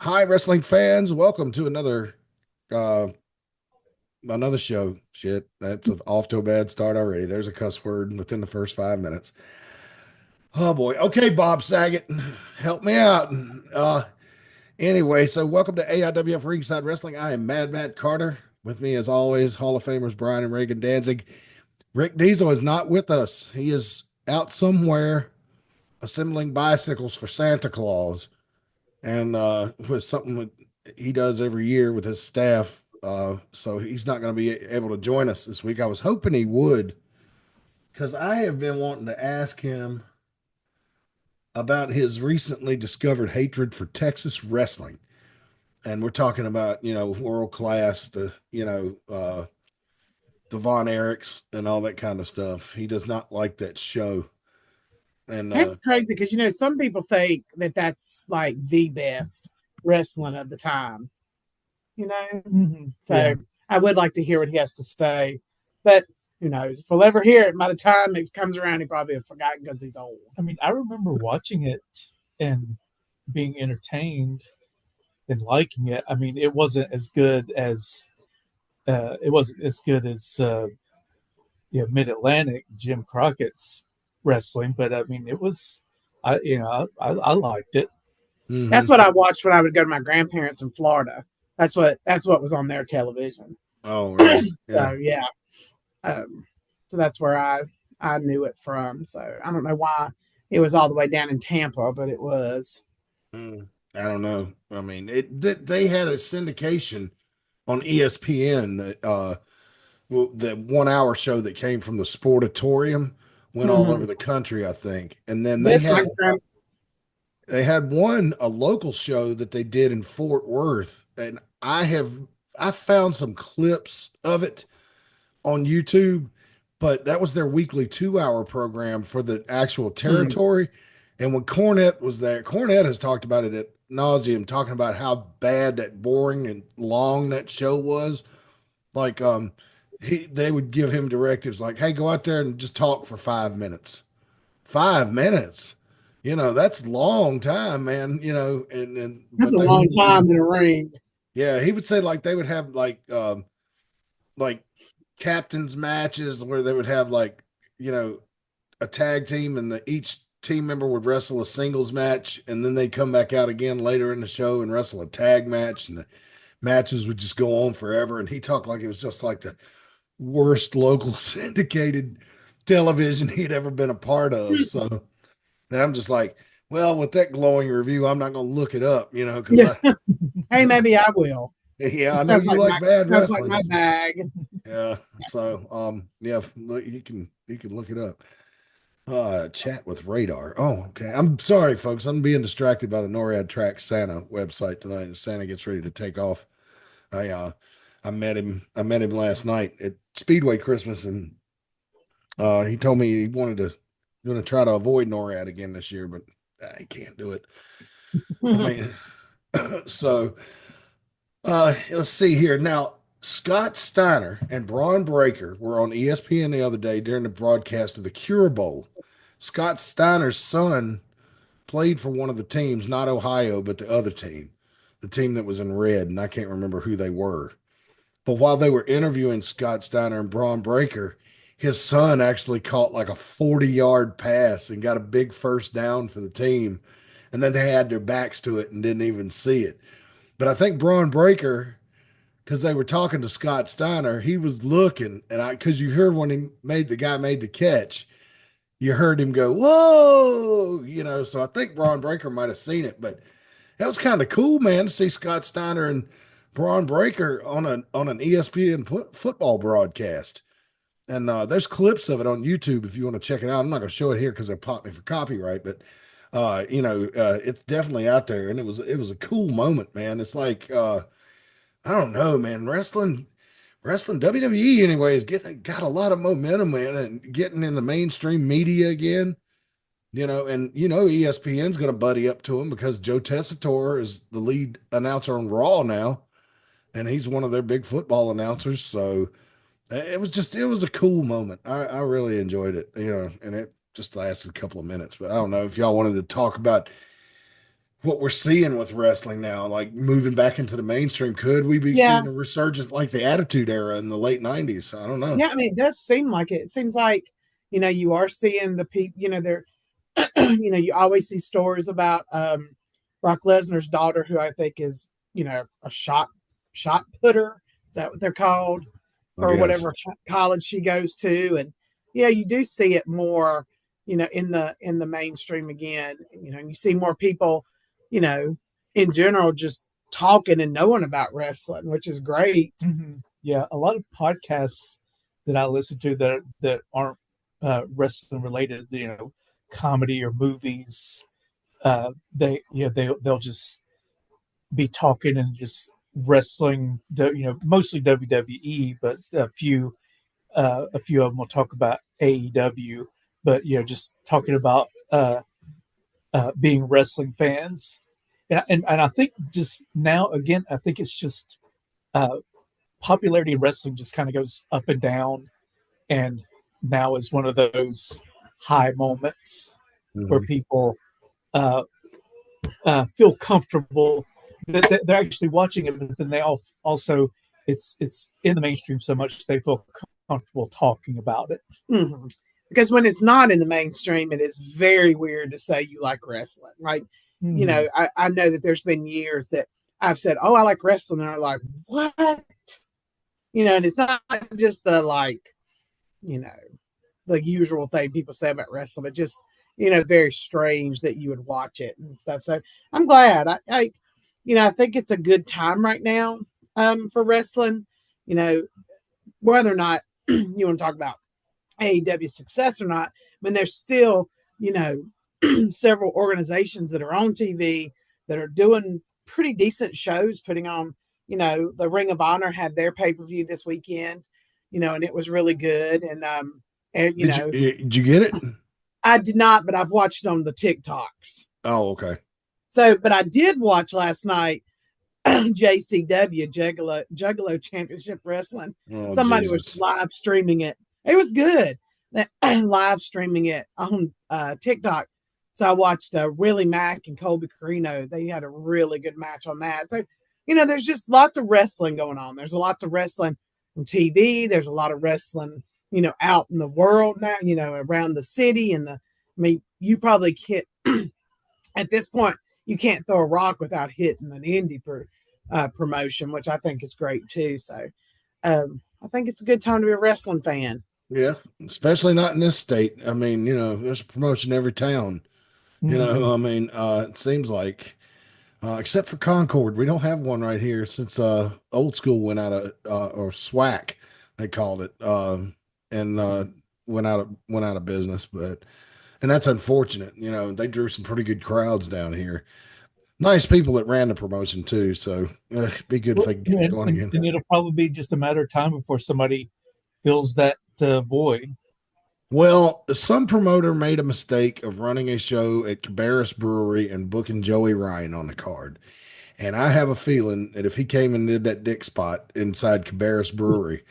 Hi, wrestling fans. Welcome to uh another show. Shit, that's off to a bad start already. There's a cuss word within the first 5 minutes. Oh boy. Okay, Bob Saget, help me out. Anyway, so welcome to AIWF Ringside Wrestling. I am Mad Matt Carter. With me, as always, Hall of Famers Brian and Reagan Danzig. Rick Diesel is not with us. He is out somewhere assembling bicycles for Santa Claus, and with something that he does every year with his staff. So he's not going to be able to join us this week. I was hoping he would, because I have been wanting to ask him about his recently discovered hatred for Texas wrestling. And we're talking about, world class, the Von Erichs and all that kind of stuff. He does not like that show. And That's crazy because some people think that that's like the best wrestling of the time. You know, so Yeah. I would like to hear what he has to say, but who knows? If we'll ever hear it, by the time it comes around, he probably have forgotten because he's old. I mean, I remember watching it and being entertained and liking it. I mean, it wasn't as good as Mid Atlantic Jim Crockett's wrestling, but I mean, it was I liked it. That's mhm. what I watched when I would go to my grandparents in Florida. That's what was on their television. Oh, really? Yeah. So yeah, um, so that's where I knew it from. So I don't know why it was all the way down in Tampa, but it was. I don't know. I mean, they had a syndication on ESPN that the 1 hour show that came from the Sportatorium went all over Mhm. the country, I think. And then This my grand, they had a local show that they did in Fort Worth, and I found some clips of it on YouTube, but that was their weekly 2 hour program for the actual hmm. territory. And when Cornette was there, Cornette has talked about it at nauseum, talking about how bad that boring and long that show was. Like, they would give him directives like, "Hey, go out there and just talk for 5 minutes." 5 minutes, that's long time, man. That's But a they would, long time in a ring. yeah, he would say like they would have like captains matches where they would have like you know a tag team, and each team member would wrestle a singles match, and then they'd come back out again later in the show and wrestle a tag match, and the matches would just go on forever. And he talked like it was just like the worst local syndicated television he'd ever been a part of. So I'm just like, well, with that glowing review, I'm not going to look it up, because Yeah. Hey, maybe I will. yeah, It I know sounds you like like bad sounds like wrestling. my So, bag. yeah. So, yeah, you can look it up. Chat with Radar. Oh, okay. I'm sorry, folks. I'm being distracted by the NORAD Track Santa website tonight as Santa gets ready to take off. I uh I met him. I met him last night at Speedway Christmas, and he told me he wanted to going to try to avoid NORAD again this year, but I can't do it. I mean, so let's see here. Now, Scott Steiner and Braun Breaker were on ESPN the other day during the broadcast of the Cure Bowl. Scott Steiner's son played for one of the teams, not Ohio, but the other team, the team that was in red, and I can't remember who they were. But while they were interviewing Scott Steiner and Braun Breaker, his son actually caught like a 40-yard pass and got a big first down for the team. And then they had their backs to it and didn't even see it. But I think Braun Breaker, because they were talking to Scott Steiner, he was looking, and because you heard when the guy made the catch, you heard him go, "Whoa!" So I think Braun Breaker might have seen it, but that was kind of cool, man, to see Scott Steiner and Braun Breaker on an ESPN football broadcast. And there's clips of it on YouTube if you want to check it out. I'm not going to show it here because they popped me for copyright, but it's definitely out there, and it was a cool moment, man. It's like I don't know, man. Wrestling WWE anyway is getting got a lot of momentum, man, and getting in the mainstream media again. And ESPN's going to buddy up to him because Joe Tessitore is the lead announcer on Raw now, and he's one of their big football announcers. So it was a cool moment. I really enjoyed it, and it just lasted a couple of minutes. But I don't know if y'all wanted to talk about what we're seeing with wrestling now, like moving back into the mainstream. Could we be Yeah. seeing a resurgence like the Attitude Era in the late 90s? I don't know. Yeah, I mean, it does seem like it. It seems like, you are seeing the people, they're, you always see stories about Brock Lesnar's daughter, who I think is, a shot putter. Is that what they're called? I For guess. whatever college she goes to. And yeah, you do see it more, in the mainstream again. And you see more people, in general, just talking and knowing about wrestling, which is great. Mm-hmm. Yeah, a lot of podcasts that I listen to that aren't wrestling related, comedy or movies. They'll just be talking and just wrestling. Mostly WWE, but a few of them will talk about AEW. But just talking about being wrestling fans, and I think just now again, I think it's just popularity in wrestling just kind of goes up and down, and now is one of those high moments where Mhm. people uh, feel comfortable that they're actually watching it, but then they also it's in the mainstream so much they feel comfortable talking about it. Mm-hmm. Because when it's not in the mainstream, it is very weird to say you like wrestling. Like, Mm-hmm. I know that there's been years that I've said, "Oh, I like wrestling," and they're like, "What?" And it's not just the you know, the usual thing people say about wrestling, but just very strange that you would watch it and stuff. So I'm glad. I think it's a good time right now for wrestling. You know, whether or not you want to talk about AEW success or not, I mean, there's still, several organizations that are on TV that are doing pretty decent shows, putting on, the Ring of Honor had their pay-per-view this weekend, and it was really good. And Did you get it? I did not, but I've watched on the TikToks. Oh, okay. So, but I did watch last night JCW Juggalo Championship Wrestling. Oh, Somebody was Jesus. live streaming it. It was good. Live streaming it on TikTok. So I watched Willie Mack and Colby Carino. They had a really good match on that. So, there's just lots of wrestling going on. There's lots of wrestling on TV. There's a lot of wrestling, out in the world now, around the city. You probably can't, at this point, you can't throw a rock without hitting an indie promotion, which I think is great too. So I think it's a good time to be a wrestling fan. Yeah, especially not in this state. I mean, there's a promotion in every town. Mm-hmm. I mean, it seems like, except for Concord, we don't have one right here since old school went out of or SWAC, they called it, and went out of business. And that's unfortunate. They drew some pretty good crowds down here. Nice people that ran the promotion too. So it'd be good if Well, they could get it going again. and it'll probably be just a matter of time before somebody fills that void. Well, some promoter made a mistake of running a show at Cabarrus Brewery and booking Joey Ryan on the card. And I have a feeling that if he came and did that dick spot inside Cabarrus Brewery,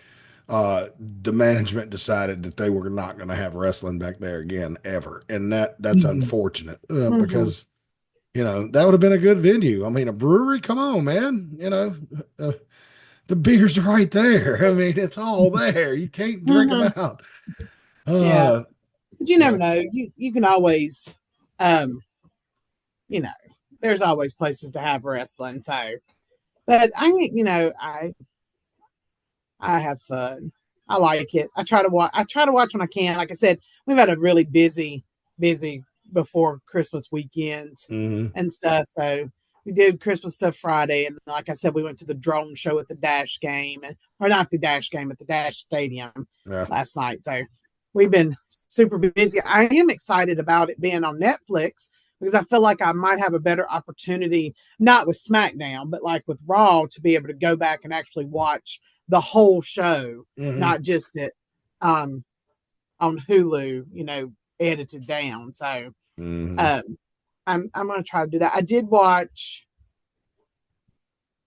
the management decided that they were not going to have wrestling back there again ever. And that's Mm-hmm. unfortunate Mm-hmm. because, that would have been a good venue. I mean, a brewery, come on, man. Uh, the beer's right there. I mean, it's all there. You can't drink them Mm-hmm. out. Yeah, Uh, but you yeah. never know. You can always, um, you know, there's always places to have wrestling. So, but I mean, I have fun. I like it. I try to watch. I try to watch when I can. Like I said, we've had a really busy before Christmas weekend Mhm. and stuff. So we did Christmas stuff Friday, and like I said, we went to the drone show at the Dash game, or not the Dash game at the Dash Stadium Yeah. last night. So we've been super busy. I am excited about it being on Netflix because I feel like I might have a better opportunity, not with SmackDown, but like with Raw, to be able to go back and actually watch the whole show, Mhm. not just it um, on Hulu, edited down. So Mhm. um, I'm going to try to do that. I did watch.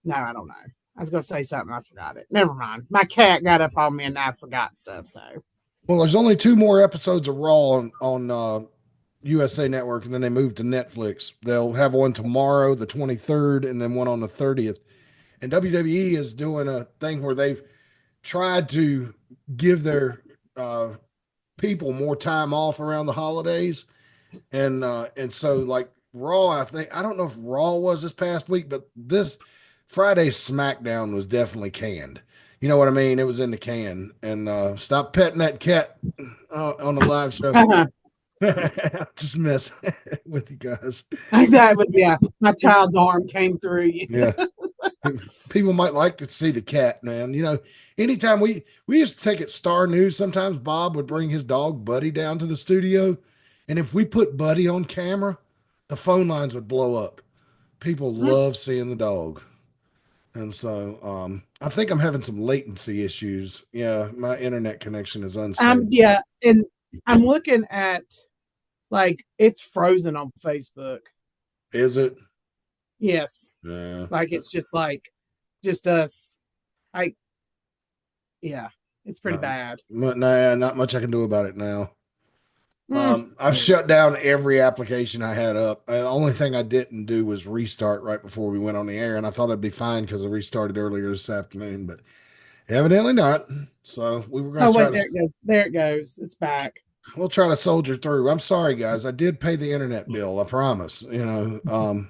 No, I don't know. I was going to say something. I forgot it. Never mind. My cat got up on me and I forgot stuff. So Well, there's only two more episodes of Raw on USA Network, and then they moved to Netflix. They'll have one tomorrow, the 23rd, and then one on the 30th. And WWE is doing a thing where they've tried to give their people more time off around the holidays, and so like Raw, I don't know if Raw was this past week, but this Friday's SmackDown was definitely canned. You know what I mean? It was in the can. And stop petting that cat on the live show. Just mess with you guys. That was my child's arm came through. Yeah. People might like to see the cat, man. You know, anytime we used to take it Star News, sometimes Bob would bring his dog Buddy down to the studio. And if we put Buddy on camera, the phone lines would blow up. People love seeing the dog. And so I think I'm having some latency issues. Yeah, my internet connection is unstable. Yeah, and I'm looking at like it's frozen on Facebook. Is it? Yes. Yeah. Like it's just us. Yeah, it's pretty bad. Nah, not much I can do about it now. I've shut down every application I had up. The only thing I didn't do was restart right before we went on the air, and I thought I'd be fine because I restarted earlier this afternoon, but evidently not. So we were going to wait, there it goes. There it goes. It's back. We'll try to soldier through. I'm sorry, guys. I did pay the internet bill. I promise. You know,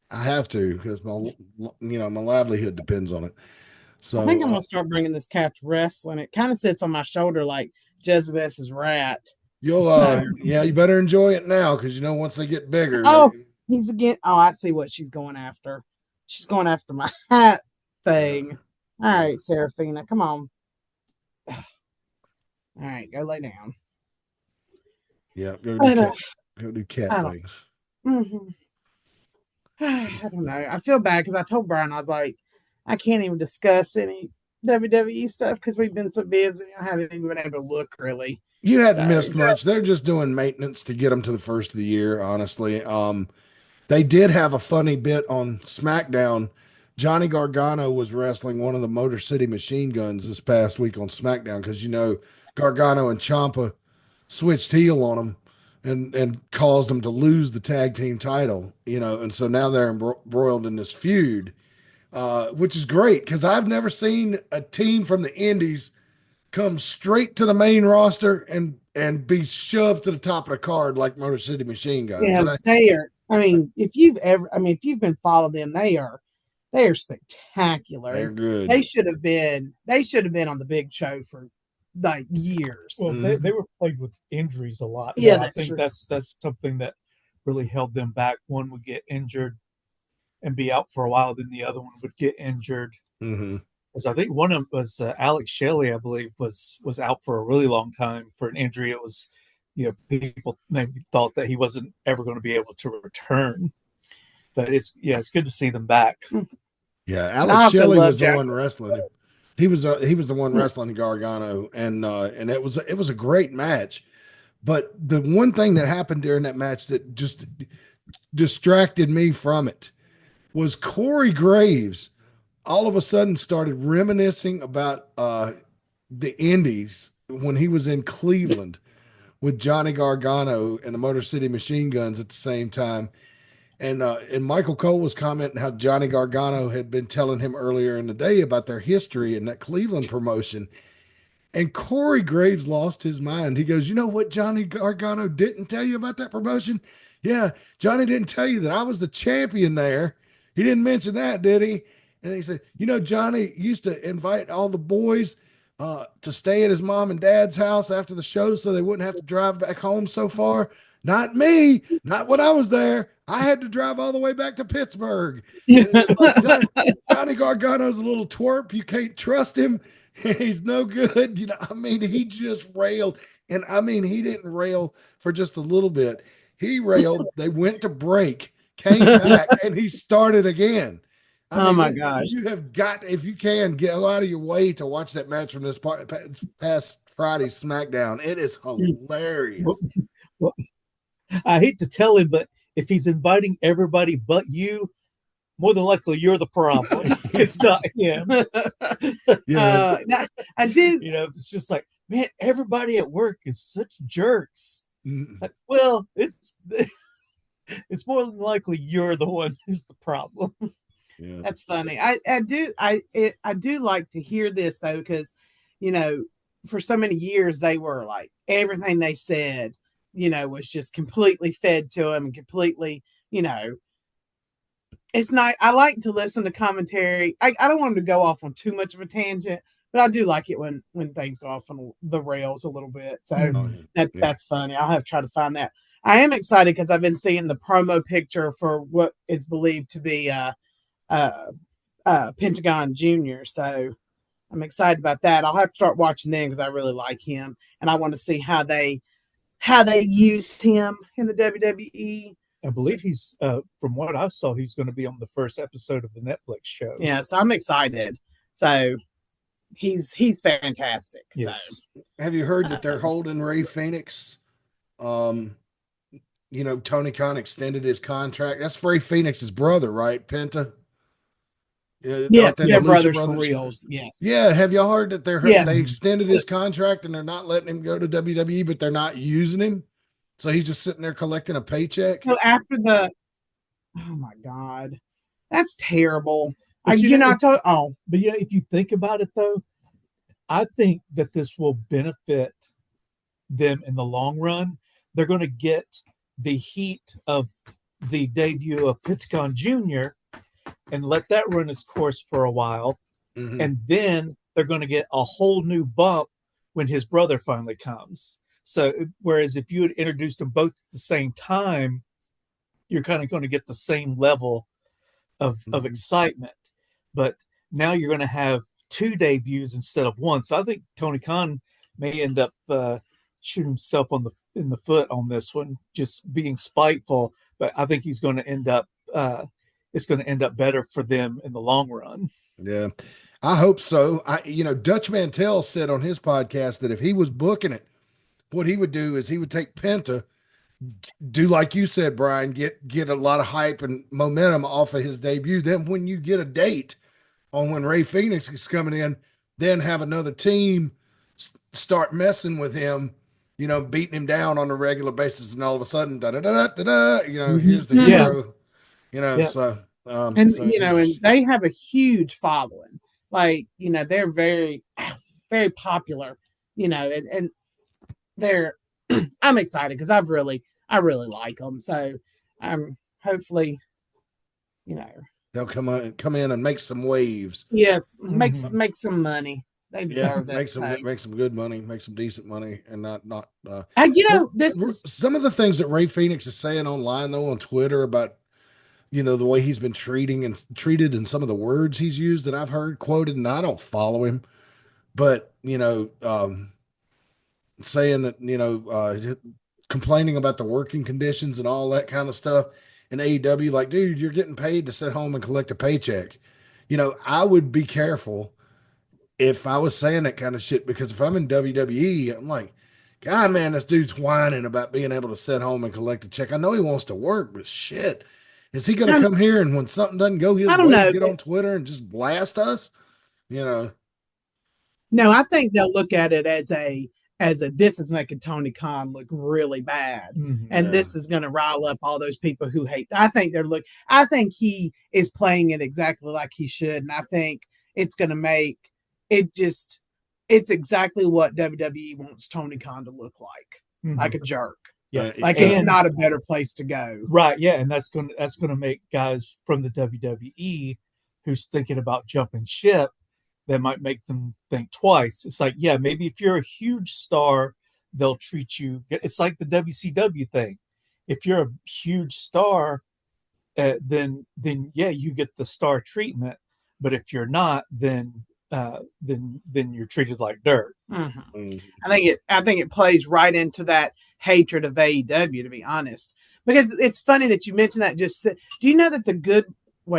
I have to because my livelihood depends on it. So I think I'm gonna start bringing this cat to wrestling. It kind of sits on my shoulder like Jezebel's rat. You'll you better enjoy it now because once they get bigger. He's again. Oh, I see what she's going after. She's going after my hat thing. All right, Serafina, come on. All right, go lay down. Yeah, go do cat things. Mm-hmm. I don't know. I feel bad because I told Brian, I was like, I can't even discuss any WWE stuff because we've been so busy. I haven't even been able to look really. You hadn't missed much. They're just doing maintenance to get them to the first of the year, honestly. They did have a funny bit on SmackDown. Johnny Gargano was wrestling one of the Motor City Machine Guns this past week on SmackDown because, Gargano and Ciampa switched heel on him and caused them to lose the tag team title, and so now they're embroiled in this feud, which is great because I've never seen a team from the Indies come straight to the main roster and be shoved to the top of the card like Motor City Machine Guns. Yeah, they are. I mean, if you've been following them, they are spectacular. They're good. They should have been on the big show for like years. Well, they were plagued with injuries a lot. Yeah, I think that's something that really held them back. One would get injured and be out for a while, then the other one would get injured. Mm-hmm. Because I think one of them was Alex Shelley, I believe, was out for a really long time for an injury. It was, people maybe thought that he wasn't ever going to be able to return. But it's good to see them back. Yeah, Alex Shelley was the one wrestling him. He was the one wrestling Gargano, and it was a great match. But the one thing that happened during that match that just distracted me from it was Corey Graves all of a sudden started reminiscing about the Indies when he was in Cleveland with Johnny Gargano and the Motor City Machine Guns at the same time. And Michael Cole was commenting how Johnny Gargano had been telling him earlier in the day about their history in that Cleveland promotion. And Corey Graves lost his mind. He goes, you know what Johnny Gargano didn't tell you about that promotion? Yeah, Johnny didn't tell you that I was the champion there. He didn't mention that, did he? And he said, Johnny used to invite all the boys to stay at his mom and dad's house after the show so they wouldn't have to drive back home so far. Not me. Not when I was there. I had to drive all the way back to Pittsburgh. Johnny Gargano's a little twerp. You can't trust him. He's no good. He just railed. And he didn't rail for just a little bit. He railed. They went to break, came back, and he started again. My gosh. You have got, if you can, go out of your way to watch that match from this past Friday's SmackDown. It is hilarious. Well, I hate to tell him, but if he's inviting everybody but you, more than likely you're the problem. It's not him. I did. It's just like, man, everybody at work is such jerks. Well, it's it's more than likely you're the one who's the problem. Yeah. That's funny. I do like to hear this though, because for so many years they were like everything they said, was just completely fed to them, completely, it's not. I like to listen to commentary. I don't want them to go off on too much of a tangent, but I do like it when things go off on the rails a little bit. So that's funny. I'll have to try to find that. I am excited because I've been seeing the promo picture for what is believed to be Pentagon Junior. So I'm excited about that. I'll have to start watching them because I really like him, and I want to see how they used him in the WWE. I believe he's, from what I saw, he's going to be on the first episode of the Netflix show. Yeah, so I'm excited. So he's fantastic. Yes. So. Have you heard that they're holding Ray Phoenix? Tony Khan extended his contract. That's Ray Phoenix's brother, right? Penta. Yes, they're brothers for reals. Yes. Yeah. Have y'all heard that they extended his contract and they're not letting him go to WWE, but they're not using him? So he's just sitting there collecting a paycheck. So after oh my God, that's terrible. But if you think about it though, I think that this will benefit them in the long run. They're going to get the heat of the debut of Pentagon Junior and let that run its course for a while. Mm-hmm. And then they're going to get a whole new bump when his brother finally comes. So, whereas if you had introduced them both at the same time, you're kind of going to get the same level of excitement. But now you're going to have two debuts instead of one. So I think Tony Khan may end up shooting himself in the foot on this one, just being spiteful. But I think he's going to end up. It's going to end up better for them in the long run. Yeah, I hope so. Dutch Mantell said on his podcast that if he was booking it, what he would do is he would take Penta, do like you said, Brian, get a lot of hype and momentum off of his debut. Then when you get a date on when Ray Phoenix is coming in, then have another team start messing with him, beating him down on a regular basis, and all of a sudden, here's the hero. And they have a huge following. Like, they're very, very popular, and they're, I'm excited because I really like them. So I'm hopefully, they'll come in and make some waves. Yes. Make some money. They deserve that. Make some good money, make some decent money, and not. This is some of the things that Ray Phoenix is saying online though on Twitter about, the way he's been treated and some of the words he's used that I've heard quoted, and I don't follow him, but saying that, complaining about the working conditions and all that kind of stuff in AEW, like, dude, you're getting paid to sit home and collect a paycheck. I would be careful if I was saying that kind of shit, because if I'm in WWE, I'm like, God, man, this dude's whining about being able to sit home and collect a check. I know he wants to work, but shit, is he going to come here and when something doesn't go his way, get on Twitter and just blast us? No, I think they'll look at it as this is making Tony Khan look really bad. Mm-hmm. And this is going to rile up all those people who hate. I think he is playing it exactly like he should. And I think it's going to make it's exactly what WWE wants Tony Khan to look like, like a jerk. Yeah. Like it's not a better place to go. Right. Yeah. And that's going to make guys from the WWE who's thinking about jumping ship, that might make them think twice. It's like, yeah, maybe if you're a huge star, they'll treat you. It's like the WCW thing. If you're a huge star, then yeah, you get the star treatment. But if you're not, then you're treated like dirt. Mm-hmm. Mm-hmm. I think it plays right into that hatred of AEW, to be honest. Because it's funny that you mentioned that. Do you know that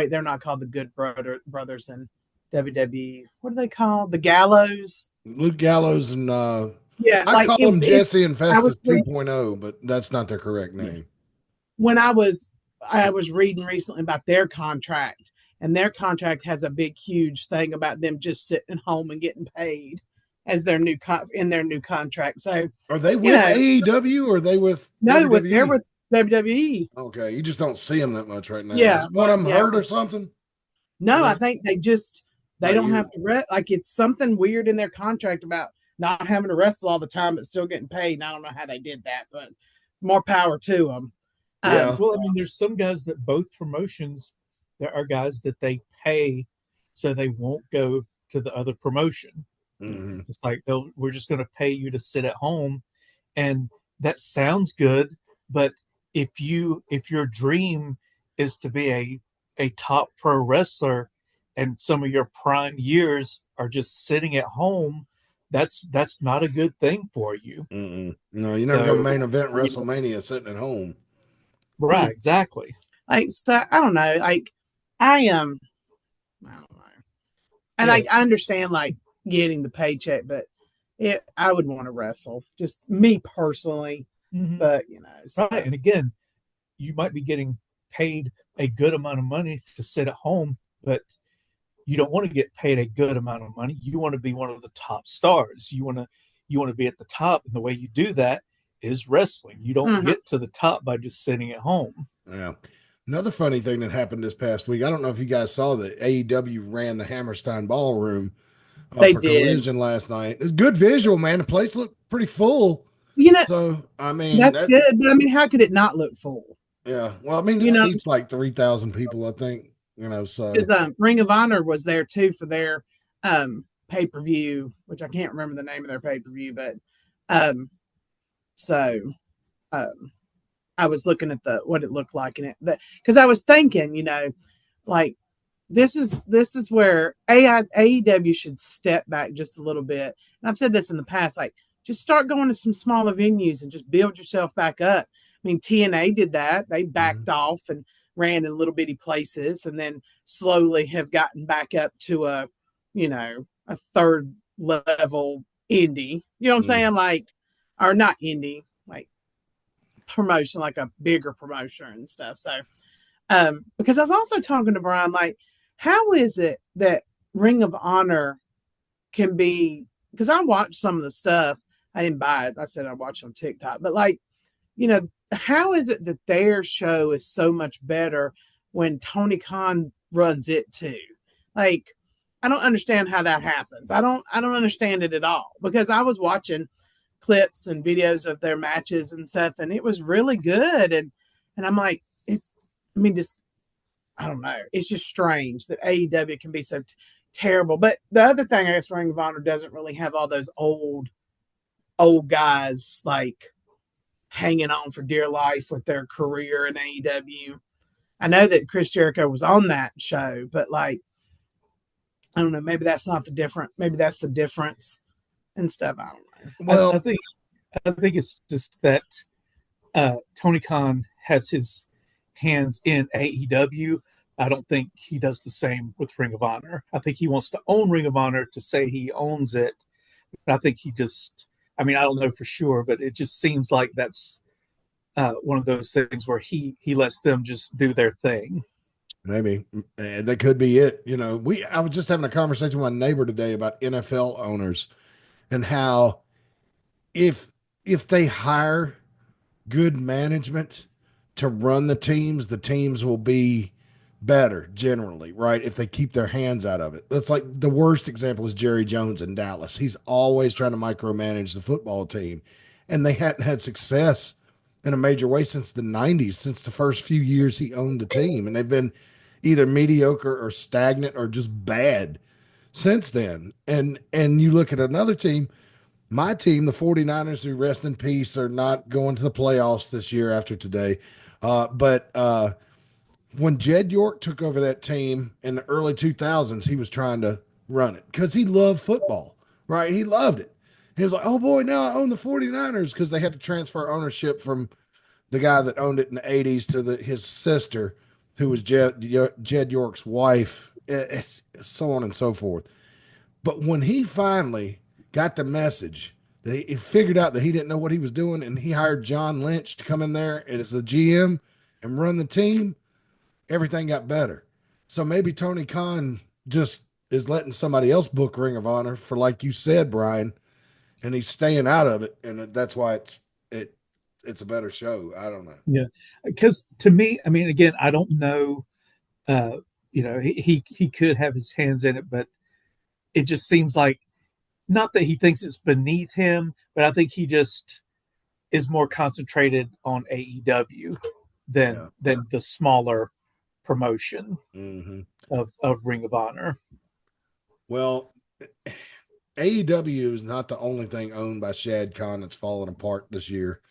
they're not called the Good Brothers and WWE, what are they called? The Gallows? Luke Gallows and I call them Jesse and Festus 2.0, but that's not their correct name. When I was reading recently about their contract, and their contract has a big, huge thing about them just sitting home and getting paid. as their new in their new contract. So are they with AEW or are they with WWE? They're with WWE. Okay, you just don't see them that much right now. Yeah, Is one of them hurt or something? No, I think they don't have to like it's something weird in their contract about not having to wrestle all the time but still getting paid. And I don't know how they did that, but more power to them. Yeah. Well, I mean, there's some guys that both promotions, there are guys that they pay so they won't go to the other promotion. Mm-hmm. It's like we're just going to pay you to sit at home, and that sounds good. But if your dream is to be a top pro wrestler, and some of your prime years are just sitting at home, that's not a good thing for you. Mm-mm. No, you're never going to main event WrestleMania sitting at home. Right, exactly. Like, so I don't know. Like, I don't know. And I understand like getting the paycheck, but I would want to wrestle, just me personally. Mm-hmm. But so. Right. And again, you might be getting paid a good amount of money to sit at home, but you don't want to get paid a good amount of money. You want to be one of the top stars. You want to be at the top, and the way you do that is wrestling. You don't get to the top by just sitting at home. Yeah. Another funny thing that happened this past week, I don't know if you guys saw that AEW ran the Hammerstein Ballroom for Collision last night. It's good visual, man. The place looked pretty full. So I mean, that's good. But I mean, how could it not look full? Yeah. Well, I mean, it seats like 3,000 people, I think. So because Ring of Honor was there too for their pay-per-view, which I can't remember the name of their pay-per-view, but I was looking at what it looked like in it, because I was thinking, like this is where AEW should step back just a little bit. And I've said this in the past, like just start going to some smaller venues and just build yourself back up. I mean, TNA did that; they backed off and ran in little bitty places, and then slowly have gotten back up to a third level indie. You know what I'm saying? Like, or not indie, like promotion, like a bigger promotion and stuff. So, because I was also talking to Brian, like, how is it that Ring of Honor can be? Because I watched some of the stuff. I didn't buy it. I said I watched on TikTok, but like, how is it that their show is so much better when Tony Khan runs it too? Like, I don't understand how that happens. I don't understand it at all, because I was watching clips and videos of their matches and stuff, and it was really good. And I'm like, I don't know. It's just strange that AEW can be so terrible. But the other thing, I guess Ring of Honor doesn't really have all those old guys like hanging on for dear life with their career in AEW. I know that Chris Jericho was on that show, but like, I don't know, maybe that's not the difference. Maybe that's the difference and stuff. I don't know. Well, I think it's just that Tony Khan has his hands in AEW. I don't think he does the same with Ring of Honor. I think he wants to own Ring of Honor to say he owns it. I think he just, I don't know for sure, but it just seems like that's one of those things where he lets them just do their thing. Maybe that could be it. I was just having a conversation with my neighbor today about NFL owners and how if they hire good management to run the teams will be better generally, right? If they keep their hands out of it. That's like the worst example is Jerry Jones in Dallas. He's always trying to micromanage the football team, and they hadn't had success in a major way since the 90s, since the first few years he owned the team, and they've been either mediocre or stagnant or just bad since then. And you look at another team, my team, the 49ers, who rest in peace, are not going to the playoffs this year after today. But when Jed York took over that team in the early 2000s, he was trying to run it because he loved football, right? He loved it. He was like, oh boy, now I own the 49ers, because they had to transfer ownership from the guy that owned it in the 80s to his sister, who was Jed York's wife, so on and so forth. But when he finally got the message that he figured out that he didn't know what he was doing, and he hired John Lynch to come in there as the GM and run the team, everything got better. So maybe Tony Khan just is letting somebody else book Ring of Honor for, like you said, Brian, and he's staying out of it, and that's why it's a better show. I don't know. Yeah, because to me, I mean, again, I don't know. Uh, he could have his hands in it, but it just seems like not that he thinks it's beneath him, but I think he just is more concentrated on AEW than the smaller promotion of Ring of Honor. Well, AEW is not the only thing owned by Shad Khan that's fallen apart this year.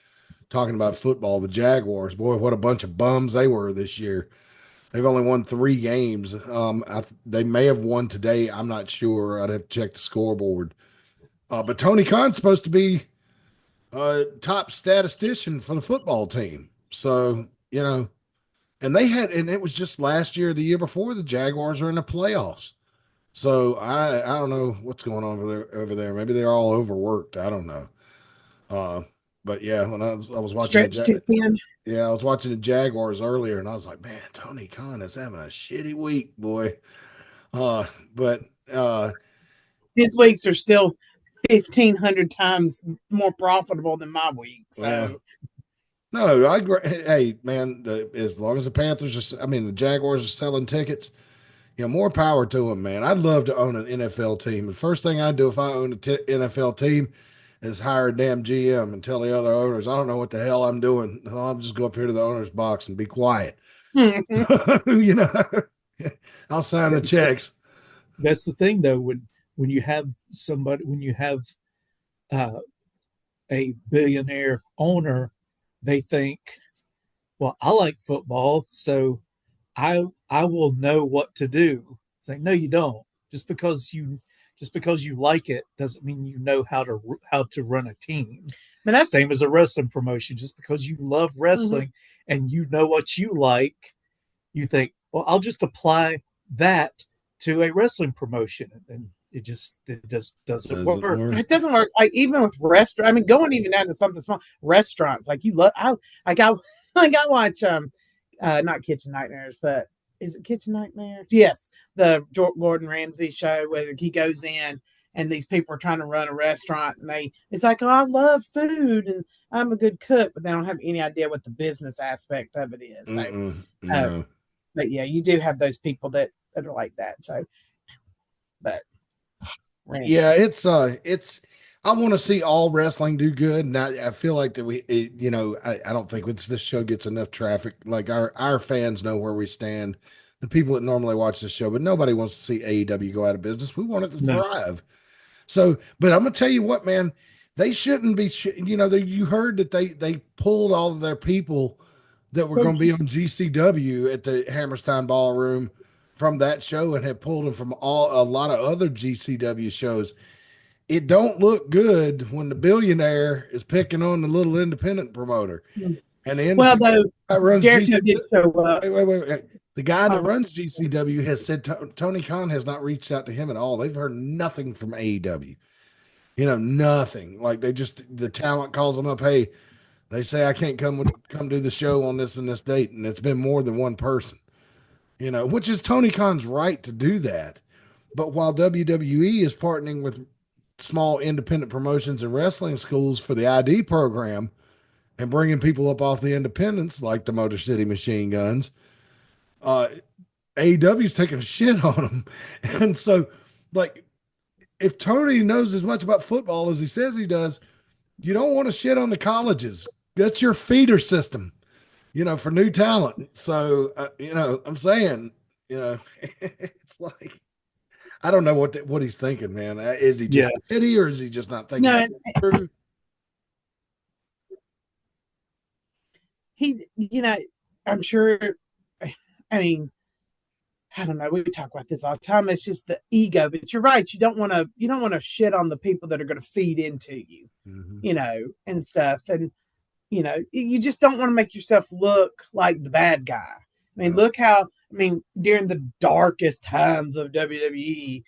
Talking about football, the Jaguars, boy, what a bunch of bums they were this year. They've only won 3 games. They may have won today. I'm not sure. I'd have to check the scoreboard. But Tony Khan's supposed to be top statistician for the football team. So, and it was just last year, the year before, the Jaguars are in the playoffs. So I don't know what's going on over there. Maybe they're all overworked. I don't know. But yeah, when I was watching I was watching the Jaguars earlier, and I was like, man, Tony Khan is having a shitty week, boy. But his weeks are still 1,500 times more profitable than my week. So no, hey man, as long as the the Jaguars are selling tickets, more power to them, man. I'd love to own an NFL team. The first thing I'd do if I owned an NFL team is hire a damn GM and tell the other owners, I don't know what the hell I'm doing. I'll just go up here to the owner's box and be quiet. I'll sign the checks. That's the thing, though, when you have a billionaire owner, they think, well, I like football, so I will know what to do. It's like, no, you don't. Just because you like it doesn't mean you know how to run a team. But that's same as a wrestling promotion. Just because you love wrestling and you know what you like, you think, well, I'll just apply that to a wrestling promotion, and it just doesn't work. It doesn't work. Like even with restaurant, I mean, going even down to something small, restaurants. Like you love, I watch not Kitchen Nightmares, but is it Kitchen Nightmares? Yes, the Gordon Ramsay show where he goes in and these people are trying to run a restaurant, and it's like, oh, I love food and I'm a good cook, but they don't have any idea what the business aspect of it is. So, no. But yeah, you do have those people that are like that. So, but yeah, it's I want to see all wrestling do good, and I feel like that I don't think this show gets enough traffic. Like our fans know where we stand, the people that normally watch this show, but nobody wants to see AEW go out of business. We want it to thrive. So, but I'm gonna tell you what, man, they shouldn't be. You heard that they pulled all of their people that were going to be on GCW at the Hammerstein Ballroom from that show, and had pulled them from a lot of other GCW shows. It don't look good when the billionaire is picking on the little independent promoter. And the the guy that runs GCW has said Tony Khan has not reached out to him at all. They've heard nothing from AEW. Nothing. Like the talent calls them up. Hey, they say I can't come do the show on this and this date, and it's been more than one person. Which is Tony Khan's right to do that. But while WWE is partnering with small independent promotions and wrestling schools for the ID program and bringing people up off the independents like the Motor City Machine Guns, AEW's taking a shit on them. And so, like, if Tony knows as much about football as he says he does, you don't want to shit on the colleges. That's your feeder system, for new talent. So, I'm saying, it's like, I don't know what he's thinking, man. Is he just petty, or is he just not thinking? No, I'm sure. I mean, I don't know. We talk about this all the time. It's just the ego. But you're right. You don't want to shit on the people that are going to feed into you, and stuff. And you just don't want to make yourself look like the bad guy. I mean, look how. I mean, during the darkest times of WWE,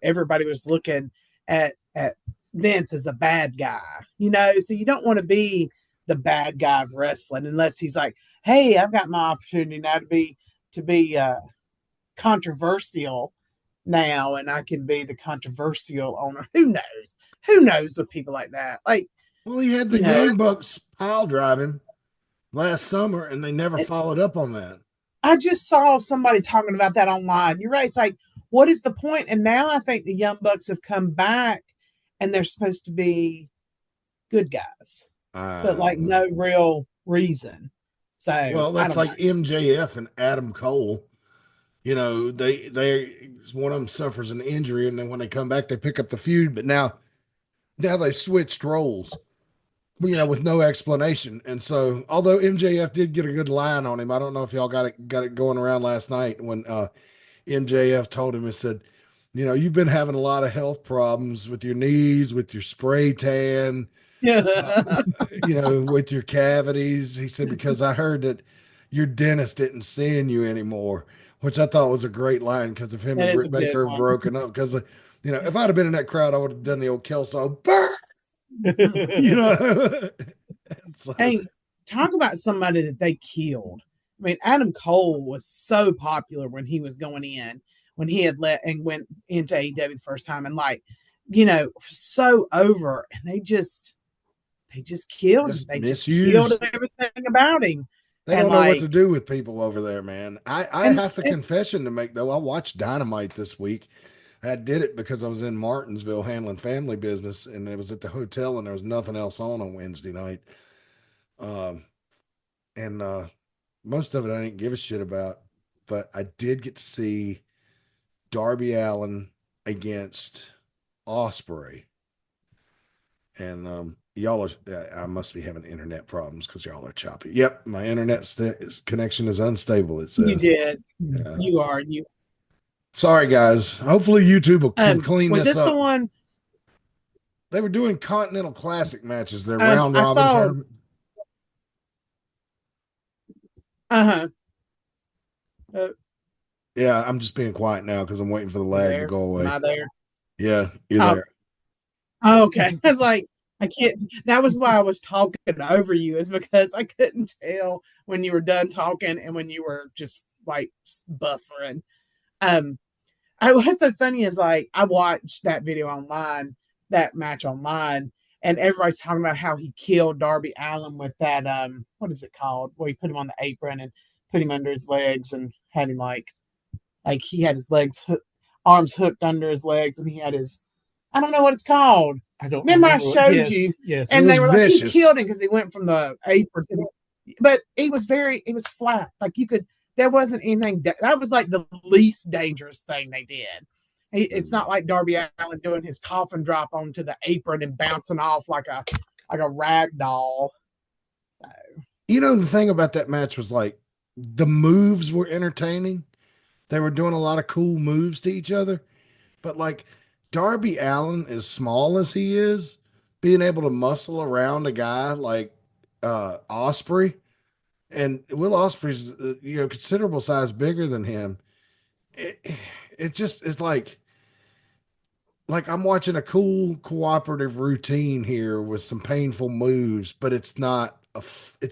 everybody was looking at Vince as a bad guy, so you don't want to be the bad guy of wrestling unless he's like, hey, I've got my opportunity now to be controversial now, and I can be the controversial owner. Who knows? Who knows with people like that? Like, Well, he had the you know, Young Bucks pile driving last summer, and they never followed up on that. I just saw somebody talking about that online. You're right. It's like, what is the point? And now I think the Young Bucks have come back, and they're supposed to be good guys, but like no real reason. So well, that's like MJF and Adam Cole. You know, they one of them suffers an injury, and then when they come back, they pick up the feud. But now they switched roles, you know, with no explanation. And so, although MJF did get a good line on him, I don't know if y'all got it going around last night when MJF told him, it said, you know, you've been having a lot of health problems with your knees, with your spray tan, you know, with your cavities. He said, because I heard that your dentist didn't seeing you anymore, which I thought was a great line because of him and Britt Baker have broken up. Because, you know, if I'd have been in that crowd, I would have done the old Kelso, burn! You know, so, hey, talk about somebody that they killed. I mean, Adam Cole was so popular when he was going in, when he had went into AEW the first time, and like, you know, so over, and they just killed him. They just killed everything about him. They don't know what to do with people over there, man. I have a confession to make, though. I watched Dynamite this week. I did it because I was in Martinsville handling family business, and it was at the hotel, and there was nothing else on Wednesday night. And most of it I didn't give a shit about, but I did get to see Darby Allin against Ospreay. And y'all are, I must be having internet problems because y'all are choppy. Yep, my internet connection is unstable. It says. You did. Yeah. You are. Sorry, guys. Hopefully YouTube can clean this up. Was this the one? They were doing Continental Classic matches. Their round robin tournament. Yeah, I'm just being quiet now because I'm waiting for the lag to go away. Am I there? Yeah, you're there. Oh, okay. I was like, I can't. That was why I was talking over you, is because I couldn't tell when you were done talking and when you were just like buffering. What's so funny is like I watched that video online, that match online, and everybody's talking about how he killed Darby Allin with that what is it called? Where he put him on the apron and put him under his legs and had him like he had his arms hooked under his legs, and he had his, I don't know what it's called. I don't remember. I showed you. Yes. And they were vicious. Like, he killed him because he went from the apron to but it was flat. Like there wasn't anything. That was like the least dangerous thing they did. It's not like Darby Allin doing his coffin drop onto the apron and bouncing off like a rag doll. So. You know, the thing about that match was like the moves were entertaining. They were doing a lot of cool moves to each other, but like Darby Allin, as small as he is, being able to muscle around a guy like Ospreay. And Will Ospreay's, you know, considerable size bigger than him. It just is like I'm watching a cool cooperative routine here with some painful moves, but it's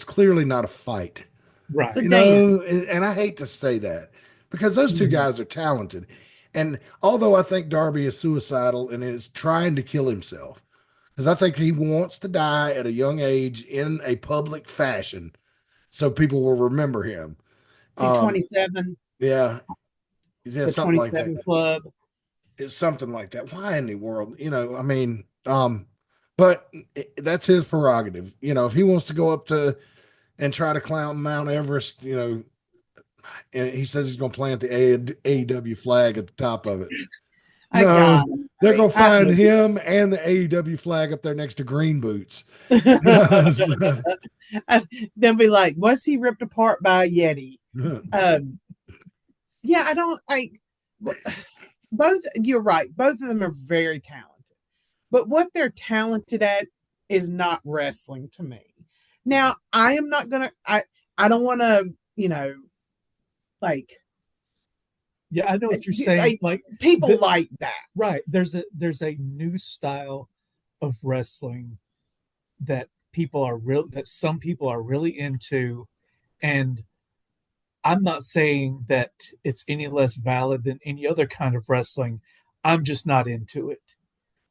clearly not a fight. Right. You know, and I hate to say that because those two guys are talented. And although I think Darby is suicidal and is trying to kill himself, because I think he wants to die at a young age in a public fashion, so people will remember him. 27. Yeah. The something 27 like club. It's something like that. Why in the world? You know, I mean, but that's his prerogative. You know, if he wants to go up to and try to climb Mount Everest, you know, and he says he's going to plant the AEW flag at the top of it. No, they're going to find him and the AEW flag up there next to Green Boots. They'll be like, was he ripped apart by a Yeti? Yeah, I don't both. You're right. Both of them are very talented, but what they're talented at is not wrestling to me. Now, I am not gonna. I don't want to. You know, like. Yeah, I know what you're saying. Like people like that, right? There's a new style of wrestling that some people are really into, and I'm not saying that it's any less valid than any other kind of wrestling. I'm just not into it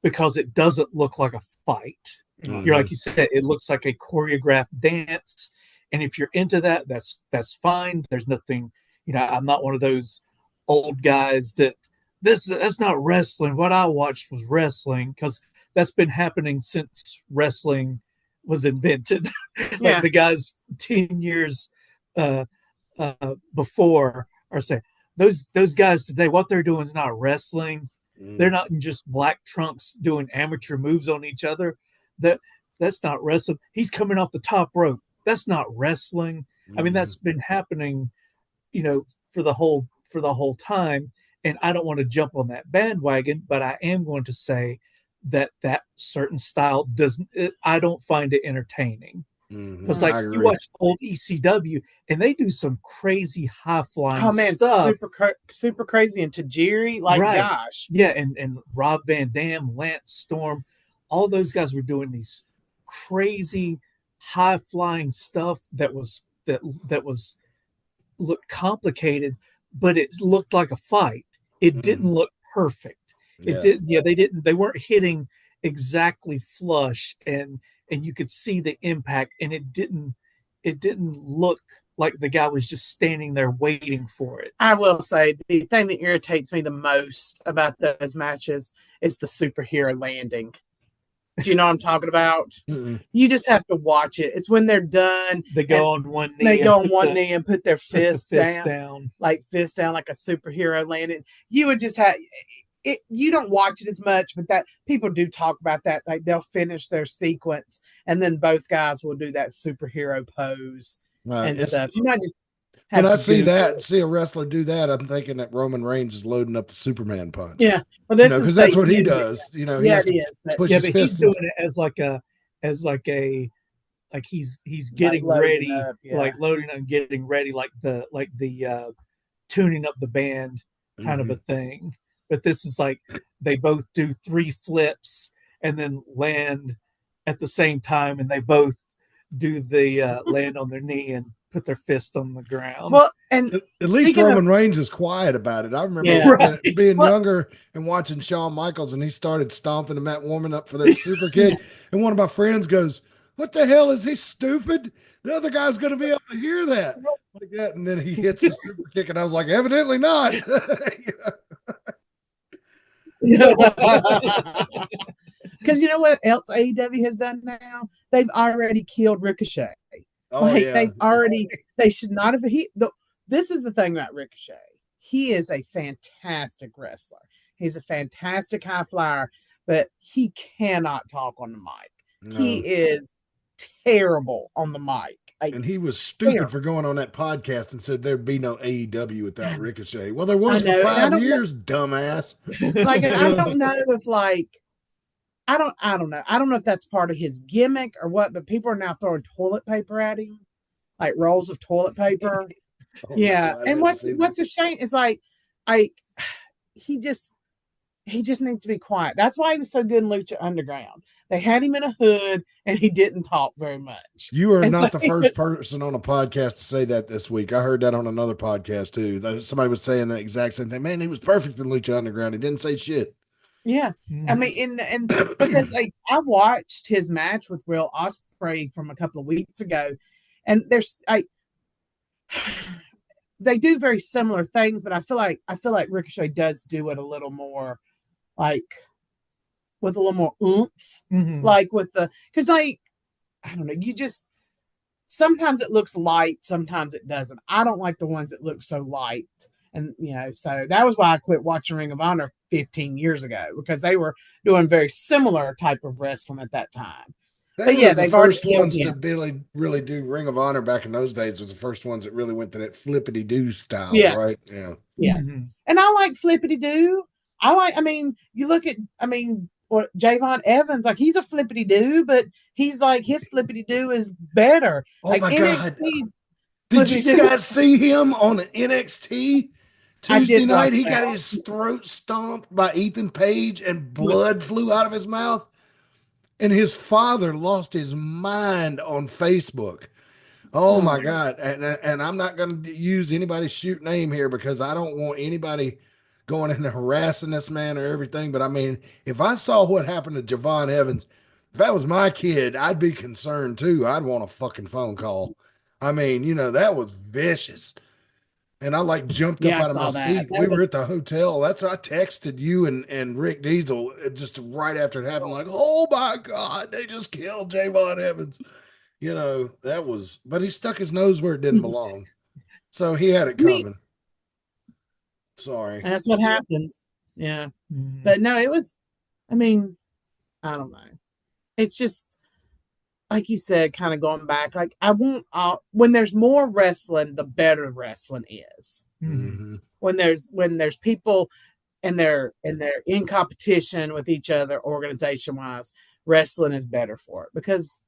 because it doesn't look like a fight. You're like you said, it looks like a choreographed dance. And if you're into that, that's fine. There's nothing, I'm not one of those old guys that's not wrestling. What I watched was wrestling, because that's been happening since wrestling was invented. Yeah. Like the guys 10 years before are saying, those guys today, what they're doing is not wrestling. They're not in just black trunks doing amateur moves on each other. That's not wrestling. He's coming off the top rope. That's not wrestling. I mean, that's been happening, for the whole time. And I don't want to jump on that bandwagon, but I am going to say that certain style I don't find it entertaining. Because you watch old ECW and they do some crazy high flying stuff. Super crazy, and Tajiri, gosh. Yeah, and Rob Van Dam, Lance Storm, all those guys were doing these crazy high flying stuff that was looked complicated, but it looked like a fight. It didn't look perfect. They weren't hitting exactly flush, and you could see the impact, and it didn't look like the guy was just standing there waiting for it. I will say the thing that irritates me the most about those matches is the superhero landing. Do you know what I'm talking about? You just have to watch it. It's when they're done. They go on one knee. They go on one knee and put their fist down, like a superhero landing. You would just have it. You don't watch it as much, but that people do talk about that. Like they'll finish their sequence, and then both guys will do that superhero pose and stuff. You might just when I see a wrestler do that, I'm thinking that Roman Reigns is loading up the Superman punch. Yeah, well, this is because that's what he does. Yeah, it is. But he's doing it as he's getting ready, like loading up and getting ready, like the tuning up the band kind of a thing. But this is like they both do 3 flips and then land at the same time, and they both do the land on their knee and put their fist on the ground. Well, and at least Roman Reigns is quiet about it. I remember being younger and watching Shawn Michaels, and he started stomping and Matt warming up for that super kick. And one of my friends goes, "What the hell, is he stupid? The other guy's going to be able to hear that." Like that. And then he hits the super kick, and I was like, evidently not. Because you know what else AEW has done now? They've already killed Ricochet. They should not have. This is the thing about Ricochet. He is a fantastic wrestler. He's a fantastic high flyer, but he cannot talk on the mic. No. He is terrible on the mic. And he was stupid for going on that podcast and said there'd be no AEW without Ricochet. Well, there was for 5 years, dumbass. Like, and I don't know if I don't know. I don't know if that's part of his gimmick or what, but people are now throwing toilet paper at him, like rolls of toilet paper. God, and what's a shame is he just needs to be quiet. That's why he was so good in Lucha Underground. They had him in a hood and he didn't talk very much. You are not the first person on a podcast to say that this week. I heard that on another podcast too. Somebody was saying the exact same thing. Man, he was perfect in Lucha Underground. He didn't say shit. Yeah. I mean, and because I watched his match with Will Ospreay from a couple of weeks ago, and they do very similar things, but I feel like Ricochet does do it a little more, like with a little more oomph, like with because I don't know, sometimes it looks light, sometimes it doesn't. I don't like the ones that look so light, and so that was why I quit watching Ring of Honor 15 years ago, because they were doing very similar type of wrestling at that time. But yeah, the first ones that really do Ring of Honor back in those days was the first ones that really went to that flippity doo style, right? Yeah. Yes. And I like flippity doo. You look at, what Javon Evans, like he's a flippity doo, but he's like his flippity doo is better. Oh like my God. Did you guys see him on an NXT Tuesday night? He got his throat stomped by Ethan Page and blood flew out of his mouth. And his father lost his mind on Facebook Oh my God. And I'm not going to use anybody's shoot name here because I don't want anybody going in and harassing this man or everything. But I mean, if I saw what happened to Javon Evans, if that was my kid, I'd be concerned too. I'd want a fucking phone call. I mean, that was vicious. And I like jumped up Yeah, I out of my saw that. seat. We were at the hotel. That's I texted you and Rick Diesel just right after it happened, like, oh my God, they just killed Javon Evans. That was, but he stuck his nose where it didn't belong. So he had it coming. Sorry. And that's what happens. Yeah. But no, it was, I mean, I don't know. It's just, like you said, kind of going back, like I want, when there's more wrestling, the better wrestling is. Mm-hmm. When there's people and they're in competition with each other, organization wise, wrestling is better for it because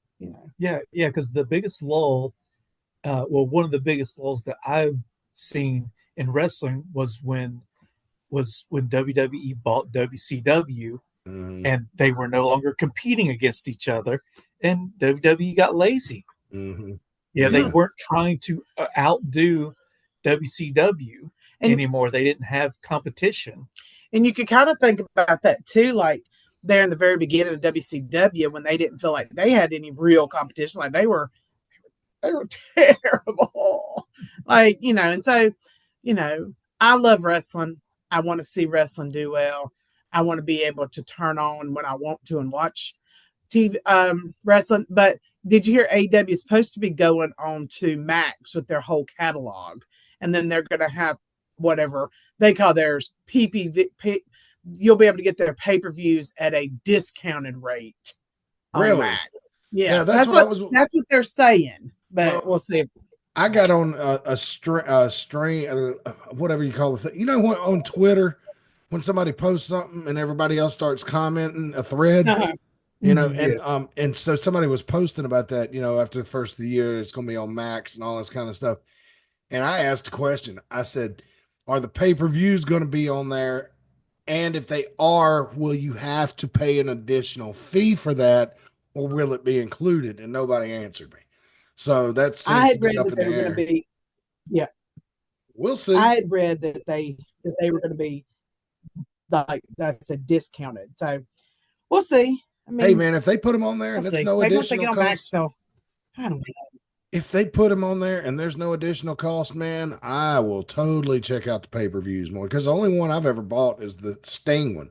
because the biggest lull, one of the biggest lulls that I've seen in wrestling was when WWE bought WCW, and they were no longer competing against each other, and WWE got lazy. Mm-hmm. They weren't trying to outdo WCW anymore. They didn't have competition. And you could kind of think about that too, like there in the very beginning of WCW when they didn't feel like they had any real competition, like they were terrible. Like, and so, I love wrestling. I want to see wrestling do well. I want to be able to turn on when I want to and watch TV wrestling. But did you hear AEW is supposed to be going on to Max with their whole catalog, and then they're going to have whatever they call theirs PPV. You'll be able to get their pay-per-views at a discounted rate. Really? Max. Yes, yeah, that's what they're saying. But we'll see. I got on a string, whatever you call it. You know what? On Twitter, when somebody posts something and everybody else starts commenting, a thread, and so somebody was posting about that. After the first of the year, it's going to be on Max and all this kind of stuff. And I asked a question. I said, "Are the pay-per-views going to be on there? And if they are, will you have to pay an additional fee for that, or will it be included?" And nobody answered me. So that's I had read that they were going to be. Yeah, we'll see. I had read that they were going to be like that's a discounted. So we'll see. I mean, hey man, if they put them on there and it's no additional cost, I don't know. If they put them on there and there's no additional cost, man, I will totally check out the pay-per-views more because the only one I've ever bought is the Sting one,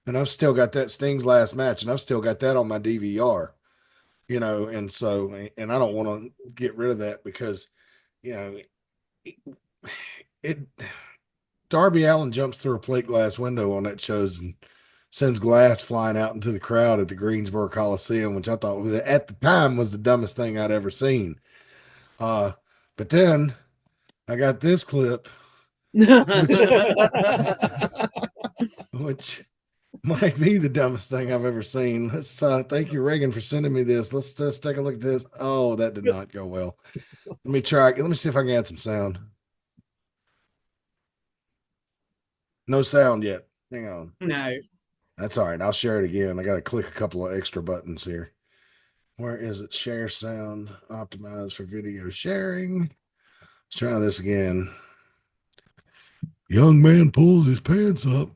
and I've still got that Sting's last match, and I've still got that on my DVR. And so, and I don't want to get rid of that because, it Darby Allin jumps through a plate glass window on that show and sends glass flying out into the crowd at the Greensboro Coliseum, which I thought was, at the time, was the dumbest thing I'd ever seen. But then I got this clip, which might be the dumbest thing I've ever seen. Let's thank you, Reagan, for sending me this. Let's just take a look at this. Oh, that did not go well. Let me see if I can add some sound. No sound yet. Hang on. No. That's all right. I'll share it again. I got to click a couple of extra buttons here. Where is it? Share sound, optimize for video sharing. Let's try this again. Young man pulls his pants up.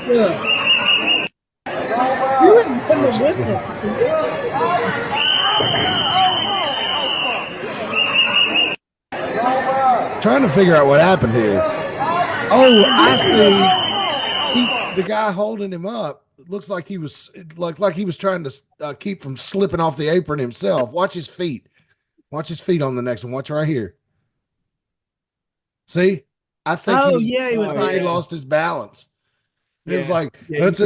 Yeah. Who was in the whistle? Trying to figure out what happened here. Oh, I see. The guy holding him up looks like he was like he was trying to keep from slipping off the apron himself. Watch his feet. Watch his feet on the next one. Watch right here. See, I think he was like, he lost his balance. Yeah. It was like it's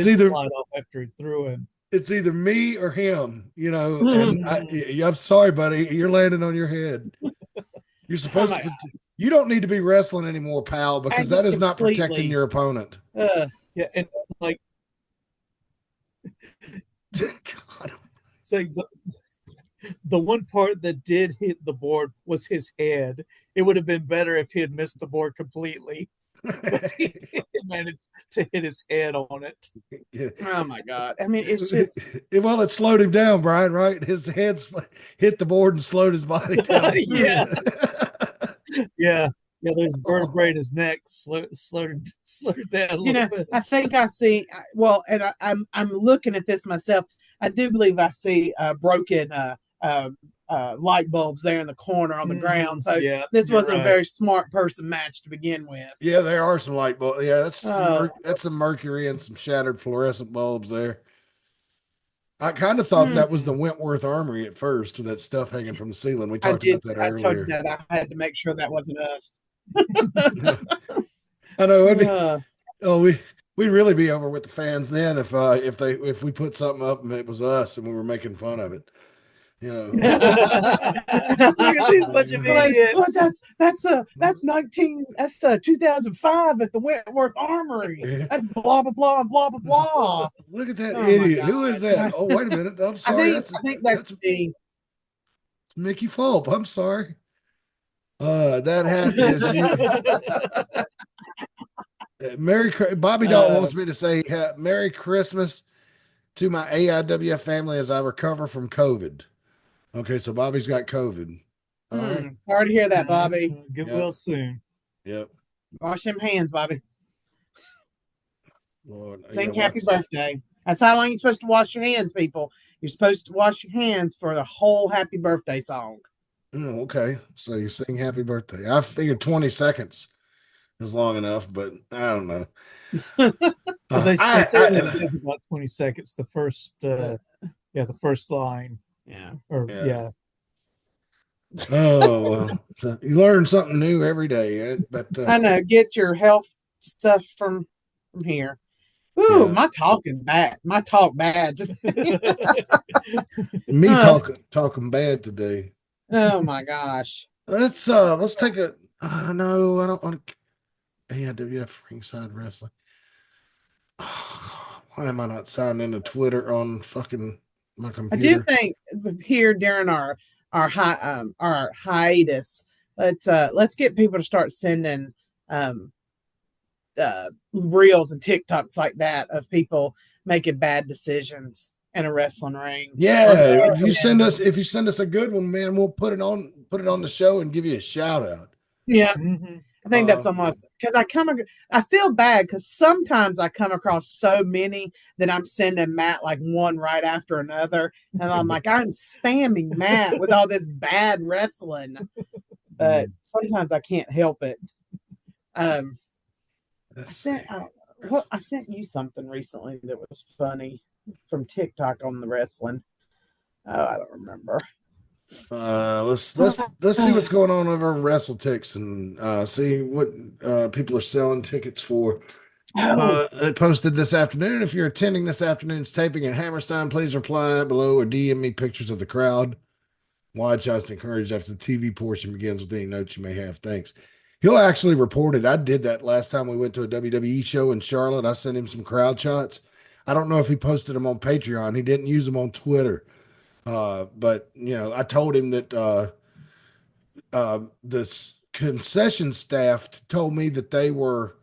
either slide off after he threw him. It's either me or him, And I'm sorry, buddy. You're landing on your head. You're supposed to. You don't need to be wrestling anymore, pal, because that is not protecting your opponent. And it's like, God. It's like the one part that did hit the board was his head. It would have been better if he had missed the board completely. but he managed to hit his head on it. Yeah. Oh my God. I mean, it's just, Well, it slowed him down, Brian, right? His head hit the board and slowed his body down. Yeah. Yeah. Yeah, there's vertebrae in his neck, slowed it down a little bit. I think I see. Well, and I'm looking at this myself. I do believe I see broken light bulbs there in the corner on the ground. So Yeah, this you're wasn't right. a very smart person match to begin with. Yeah, there are some light bulbs. Yeah, that's Oh. that's some mercury and some shattered fluorescent bulbs there. I kind of thought that was the Wentworth Armory at first, with that stuff hanging from the ceiling. We talked about that I earlier. told you that I had to make sure that wasn't us. I know. It'd be, we'd really be over with the fans then if we put something up and it was us and we were making fun of it. You know. Look at these bunch of idiots. Well, that's 2005 at the Wentworth Armory. That's blah blah blah blah blah blah. Look at that Oh, idiot. my Who is God. that? Oh, wait a minute. I'm sorry. I think that's me. Mickey Fulp. I'm sorry. That hat is Bobby Dalton wants me to say Merry Christmas to my AIWF family as I recover from COVID. Okay, so Bobby's got COVID. All right. Sorry to hear that, Bobby. Get well soon. Yep. Wash them hands, Bobby. Lord, Sing happy birthday. That's how long you're supposed to wash your hands, people. You're supposed to wash your hands for the whole happy birthday song. Oh, okay. So you sing happy birthday. I figured 20 seconds is long enough, but I don't know. Well, they say it is about 20 seconds. The first line. Yeah. Yeah. Oh, so you learn something new every day. But I know. Get your health stuff from here. Ooh, Yeah. my talk bad. Me talking bad today. Oh my gosh. Let's take a no, I don't want AIWF Ringside Wrestling. Why am I not signed into Twitter on fucking my I computer? do think here during our hiatus, let's get people to start sending reels and TikToks like that of people making bad decisions in a wrestling ring. Yeah, if you send us a good one, man, we'll put it on the show and give you a shout out. Yeah. I think that's almost because I feel bad because sometimes I come across so many that I'm sending Matt like one right after another, and I'm like, I'm spamming Matt with all this bad wrestling, but sometimes I can't help it. I sent you something recently that was funny from TikTok on the wrestling. Oh, I don't remember. Let's see what's going on over in WrestleTix and see what people are selling tickets for. It posted this afternoon. If you're attending this afternoon's taping at Hammerstein, please reply below or DM me pictures of the crowd. Wide shots encouraged after the TV portion begins with any notes you may have. Thanks. He'll actually report it. I did that last time we went to a WWE show in Charlotte. I sent him some crowd shots. I don't know if he posted them on Patreon. He didn't use them on Twitter. But I told him that this concession staff told me that they were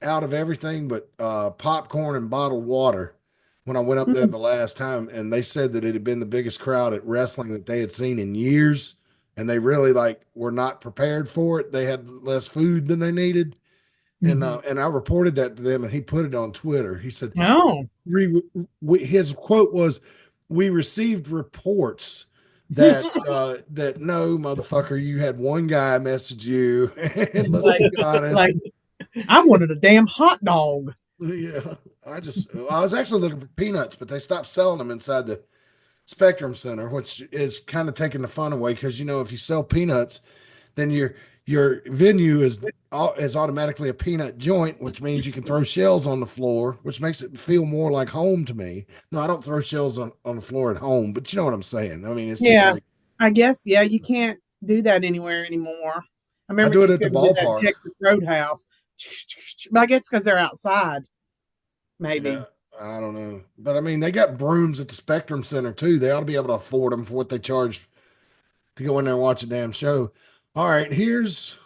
out of everything but popcorn and bottled water when I went up there the last time, and they said that it had been the biggest crowd at wrestling that they had seen in years, and they really were not prepared for it. They had less food than they needed. And I reported that to them, and he put it on Twitter. He said, "No." His quote was, "We received reports that that no, motherfucker, you had one guy message you." And let's be honest, I wanted a damn hot dog. Yeah, I was actually looking for peanuts, but they stopped selling them inside the Spectrum Center, which is kind of taking the fun away because if you sell peanuts, then your venue is automatically a peanut joint, which means you can throw shells on the floor, which makes it feel more like home to me. No, I don't throw shells on the floor at home, but you know what I'm saying. I mean, it's just I guess you can't do that anywhere anymore. I remember I do it at the ballpark, Texas Roadhouse, but I guess because they're outside, maybe. Yeah, I don't know, but I mean, they got brooms at the Spectrum Center too. They ought to be able to afford them for what they charge to go in there and watch a damn show. All right, here's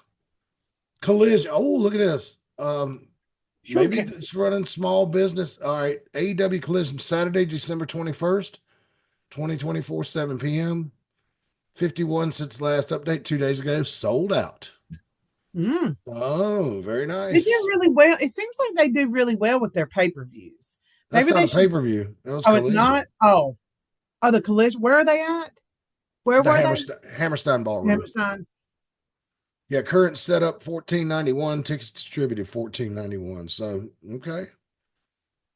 Collision. Oh, look at this. Maybe Showcase. it's running small business. All right. AEW Collision Saturday, December 21st, 2024, 7 p.m. 51 since last update 2 days ago. Sold out. Oh, very They do nice. really well. It seems like they do really well with their pay-per-views. That's Maybe not they a should. pay-per-view. That was Oh, it's Collision. not. Oh, the Collision. Where are they at? Where The were they? Hammerstein Ballroom. Hammerstein. Yeah, current setup $14.91. Tickets distributed $14.91. So okay.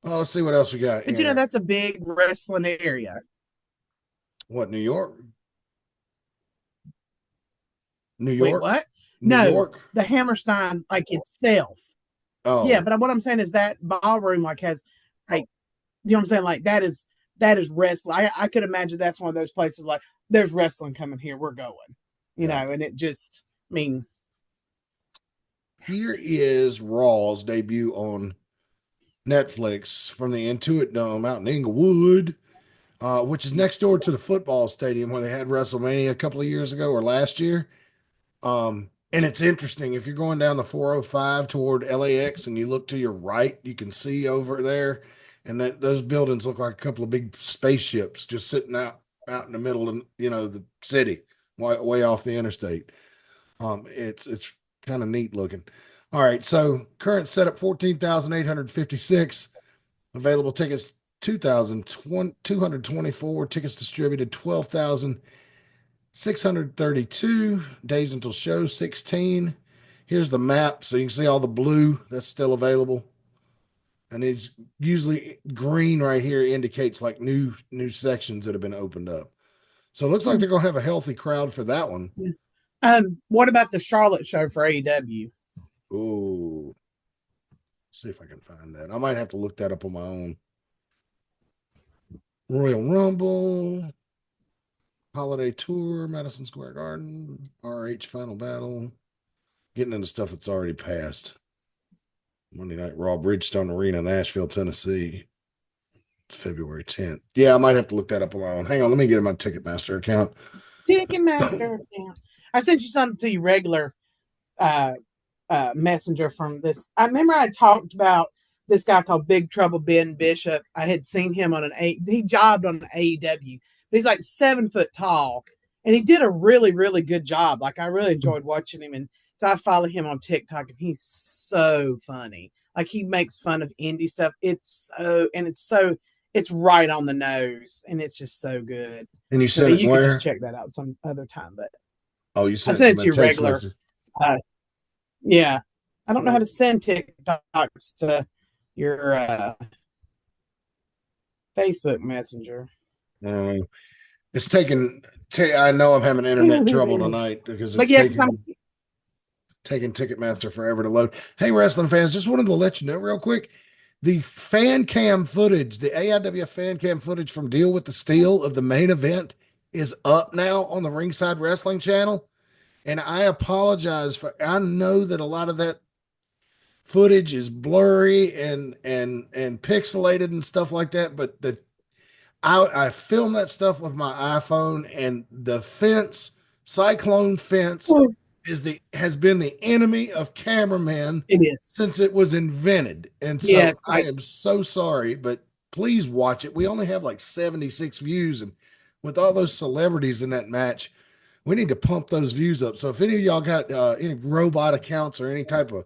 Oh, let's see what else we got But here. that's a big wrestling area. What, New York? New Wait, York? what? New No, York? the Hammerstein like itself. Oh, Yeah, but what I'm saying is that ballroom like has like, you know what I'm saying? Like that is wrestling. I could imagine that's one of those places like there's wrestling coming here. We're going, you know, and it just, I mean, here is Raw's debut on Netflix from the Intuit Dome out in Inglewood, which is next door to the football stadium where they had WrestleMania a couple of years ago or last year. And it's interesting. If you're going down the 405 toward LAX and you look to your right, you can see over there, and those buildings look like a couple of big spaceships just sitting out in the middle of the city, way off the interstate. It's kind of neat looking. All right, so current setup 14,856. Available tickets 2,224. Tickets distributed 12,632. Days until show 16. Here's the map, so you can see all the blue that's still available. And it's usually green right here indicates like new sections that have been opened up. So it looks like they're going to have a healthy crowd for that one. what about the Charlotte show for AEW? Oh, see if I can find that. I might have to look that up on my own. Royal Rumble, Holiday Tour, Madison Square Garden, RH Final Battle. Getting into stuff that's already passed. Monday Night Raw, Bridgestone Arena, Nashville, Tennessee. It's February 10th. Yeah, I might have to look that up on my own. Hang on, let me get in my Ticketmaster account. Ticketmaster account. I sent you something to your regular messenger from this. I remember I talked about this guy called Big Trouble Ben Bishop. I had seen him on he jobbed on an AEW, but he's like 7 foot tall, and he did a really, really good job. Like I really enjoyed watching him, and so I follow him on TikTok, and he's so funny. Like he makes fun of indie stuff. It's right on the nose, and it's just so good. And you So sent it you could where? just check that out some other time. But Oh, you I sent sent it my to your text regular. message. Yeah, I don't know how to send TikToks to your Facebook Messenger. It's taking. I know I'm having internet trouble tonight because But it's yes, taking Ticketmaster forever to load. Hey, wrestling fans, just wanted to let you know real quick. The fan cam footage, the AIWF fan cam footage from Deal with the Steel of the main event is up now on the Ringside Wrestling channel. And I apologize I know that a lot of that footage is blurry and pixelated and stuff like that, but I filmed that stuff with my iPhone, and the cyclone fence has been the enemy of cameramen it is. since it was invented. And so Yes, I am so sorry, but please watch it. We only have like 76 views, and with all those celebrities in that match, we need to pump those views up. So if any of y'all got any robot accounts or any type of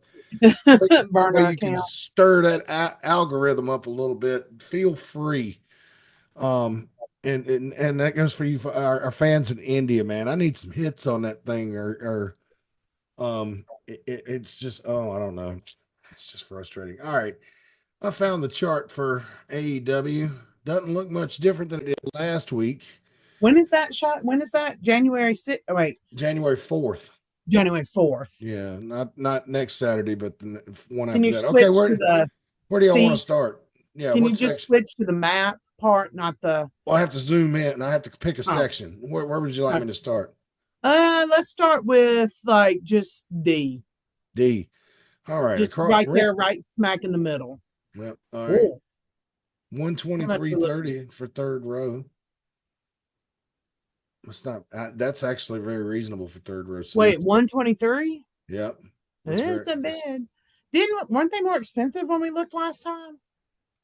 burner way you can stir that algorithm up a little bit, feel free. And that goes for you, for our fans in India, man. I need some hits on that thing, it's just, I don't know. It's just frustrating. All right. I found the chart for AEW. Doesn't look much different than it did last week. When is that shot? When is that? January 6th? Oh, wait. January 4th. January 4th. Yeah, not next Saturday, but the one Can after you that. switch Okay, to where do y'all want to start? Yeah, can what you just section? switch to the map part, not the? Well, I have to zoom in and I have to pick a section. Where would you like me to start? Let's start with like just D. D. All right. Just right there, right smack in the middle. Yep. All right. 123.30 for third row. It's not. That's actually very reasonable for third row. Wait, 123? Yep. It isn't bad. Weren't they more expensive when we looked last time?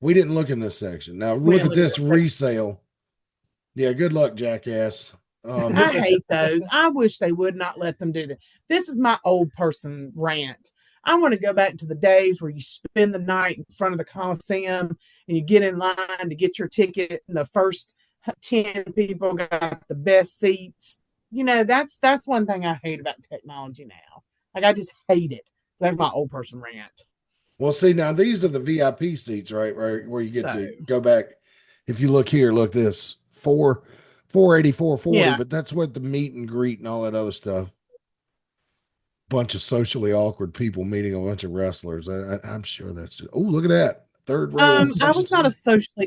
We didn't look in this section. Now We look didn't at look at this this resale. Yeah, good luck, jackass. I hate those. I wish they would not let them do that. This is my old person rant. I want to go back to the days where you spend the night in front of the Coliseum and you get in line to get your ticket, and the first 10 people got the best seats. You know, that's one thing I hate about technology now. Like, I just hate it. That's my old person rant. Well, see, now these are the VIP seats, right? Where you get So, to go back. If you look here, look this 480, 440, Yeah. but that's what the meet and greet and all that other stuff. Bunch of socially awkward people meeting a bunch of wrestlers. I'm sure that's just, oh, look at that. Third row. I was not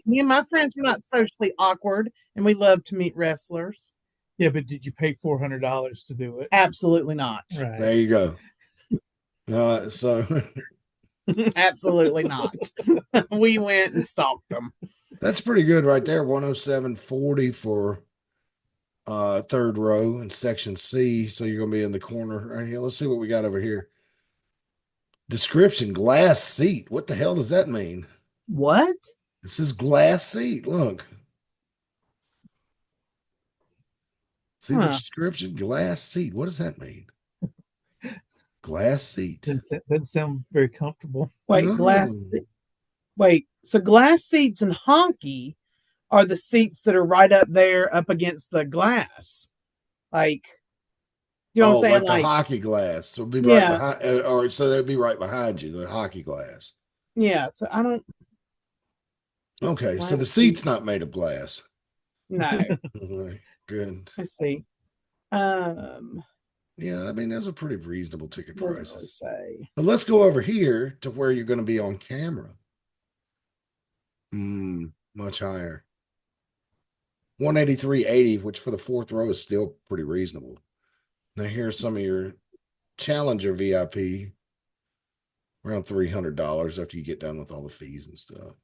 me and my friends were not socially awkward, and we love to meet wrestlers. Yeah, but did you pay $400 to do it? Absolutely not. Right. There you go. So Absolutely not. We went and stalked them. that's pretty good right there. 107.40 for third row in section C. So you're gonna be in the corner right here. Let's see what we got over here. Description: glass seat. What the hell does that mean? What? It says glass seat. Look. See the description? Glass seat. What does that mean? Glass seat. Doesn't sound very comfortable. Wait, Wait, so glass seats and honky are the seats that are right up there up against the glass. Like, you know what I'm saying? Like the hockey glass. So it'll be right behind, or so they'll be right behind you, the hockey glass. Yeah, so I don't. Okay, so the seat's not made of glass. No. Good. I see. Yeah, I mean, those are pretty reasonable ticket prices. Say. But let's go over here to where you're going to be on camera. Much higher. 183.80, which for the fourth row is still pretty reasonable. Now here's some of your Challenger VIP, around $300 after you get done with all the fees and stuff.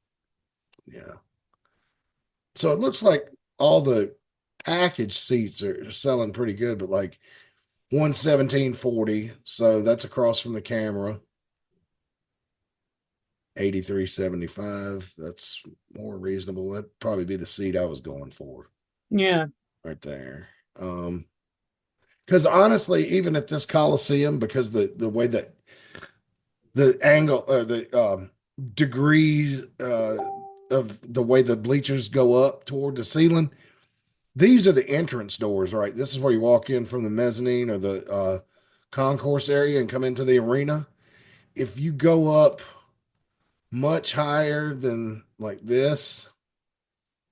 Yeah. So it looks like all the package seats are selling pretty good, but like 117.40, so that's across from the camera. 83.75, that's more reasonable. That'd probably be the seat I was going for. Yeah. Right there. Because honestly, even at this Coliseum, because the way that the angle or the degrees of the way the bleachers go up toward the ceiling, these are the entrance doors, right? This is where you walk in from the mezzanine or the concourse area and come into the arena. If you go up much higher than like this,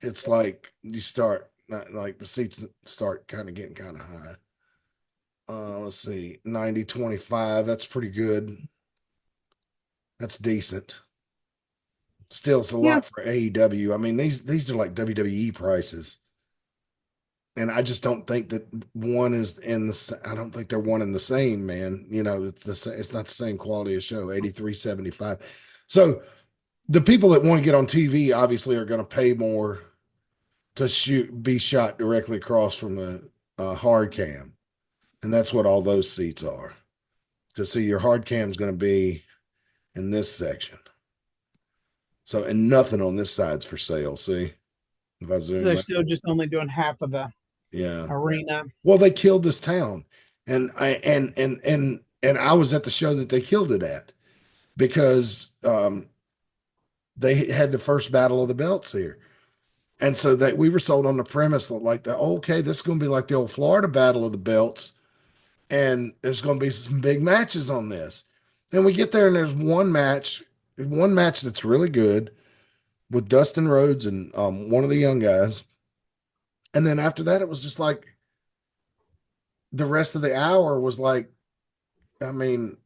it's like you start like the seats start kind of getting kind of high. Let's see, 90.25. That's pretty good. That's decent. Still, it's a lot for AEW. I mean, these are like WWE prices. And I just don't think that one is in the. I don't think they're one and the same, man. You know, it's not the same quality of show. 83.75. So the people that want to get on TV obviously are going to pay more to be shot directly across from the hard cam, and that's what all those seats are. Because see, your hard cam is going to be in this section. So, and nothing on this side's for sale. See, if I zoom so they're still just only doing half of the arena. Well, they killed this town, and I was at the show that they killed it at because they had the first battle of the belts here, and so that we were sold on the premise that like okay, this is going to be like the old Florida battle of the belts, and there's going to be some big matches on this. And we get there, and there's one match that's really good with Dustin Rhodes and one of the young guys. And then after that, it was just like the rest of the hour was like, I mean,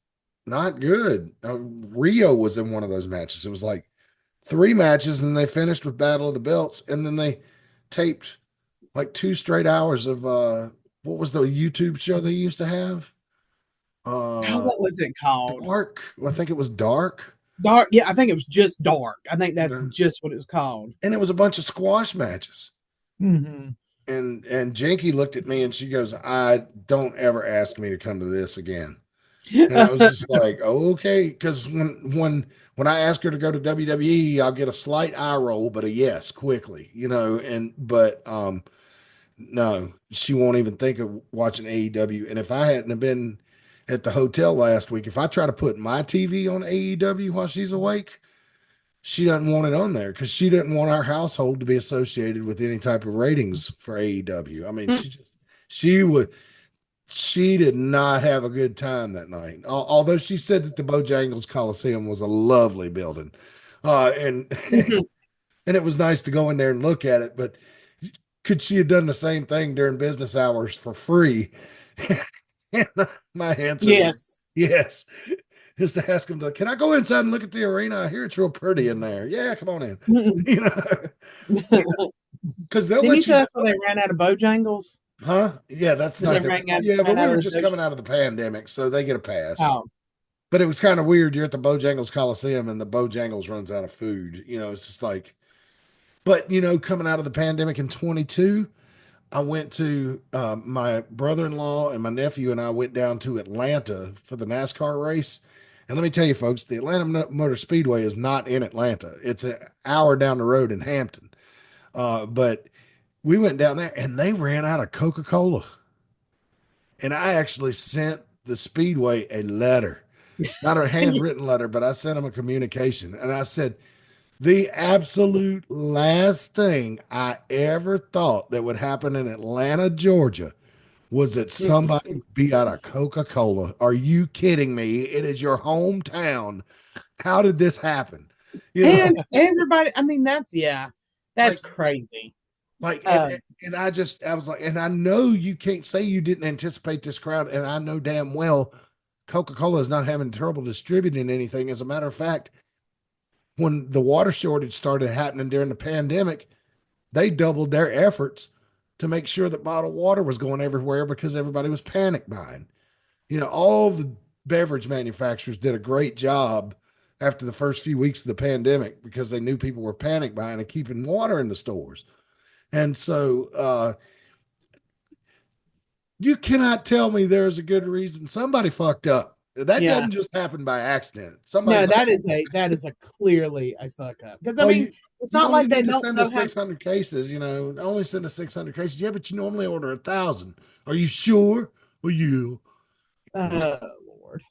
not good. Rio was in one of those matches. It was like 3 matches, and they finished with Battle of the Belts. And then they taped like 2 straight hours of what was the YouTube show they used to have? What was it called? Dark. I think it was Dark. Dark. Yeah, I think it was just Dark. I think that's just what it was called. And it was a bunch of squash matches. Mm-hmm. And Janky looked at me and she goes, I don't ever ask me to come to this again. And I was just like, oh, okay, because when I ask her to go to WWE, I'll get a slight eye roll, but a yes quickly, and but no, she won't even think of watching AEW. And if I hadn't have been at the hotel last week, if I try to put my TV on AEW while she's awake, she doesn't want it on there because she didn't want our household to be associated with any type of ratings for AEW. I mean, she would she did not have a good time that night. Although she said that the Bojangles Coliseum was a lovely building, and and it was nice to go in there and look at it. But could she have done the same thing during business hours for free? And my answer was Yes. yes. Just to ask him to, can I go inside and look at the arena? I hear it's real pretty in there. Yeah, come on in. You know, because they'll Didn't you let say you. that's why they ran out of Bojangles? Huh? Yeah, that's Did not they their. Yeah, but ran we out were of the just coming out of the pandemic, so they get a pass. Oh, But it was kind of weird. You're at the Bojangles Coliseum and the Bojangles runs out of food. It's just like, but coming out of the pandemic in 22, I went to my brother-in-law and my nephew and I went down to Atlanta for the NASCAR race. And let me tell you, folks, the Atlanta Motor Speedway is not in Atlanta. It's an hour down the road in Hampton. But we went down there and they ran out of Coca-Cola. And I actually sent the Speedway a letter, not a handwritten letter, but I sent them a communication. And I said, the absolute last thing I ever thought that would happen in Atlanta, Georgia, was that somebody would be out of Coca Cola. Are you kidding me? It is your hometown. How did this happen? and everybody. I mean, that's Like, crazy. like, Um, and I was like, and I know you can't say you didn't anticipate this crowd, and I know damn well Coca Cola is not having trouble distributing anything. As a matter of fact, when the water shortage started happening during the pandemic, they doubled their efforts to make sure that bottled water was going everywhere because everybody was panic buying. All the beverage manufacturers did a great job after the first few weeks of the pandemic because they knew people were panic buying and keeping water in the stores. And so you cannot tell me there's a good reason somebody fucked up. That yeah. doesn't just happen by accident. No, Somebody's like, that is a clearly a fuck up. Because I well, mean, you it's you not only like they need to don't send know us how. 600 cases, only send us 600 cases. Yeah, but you normally order 1,000. Are you sure? Well, you. Oh Lord.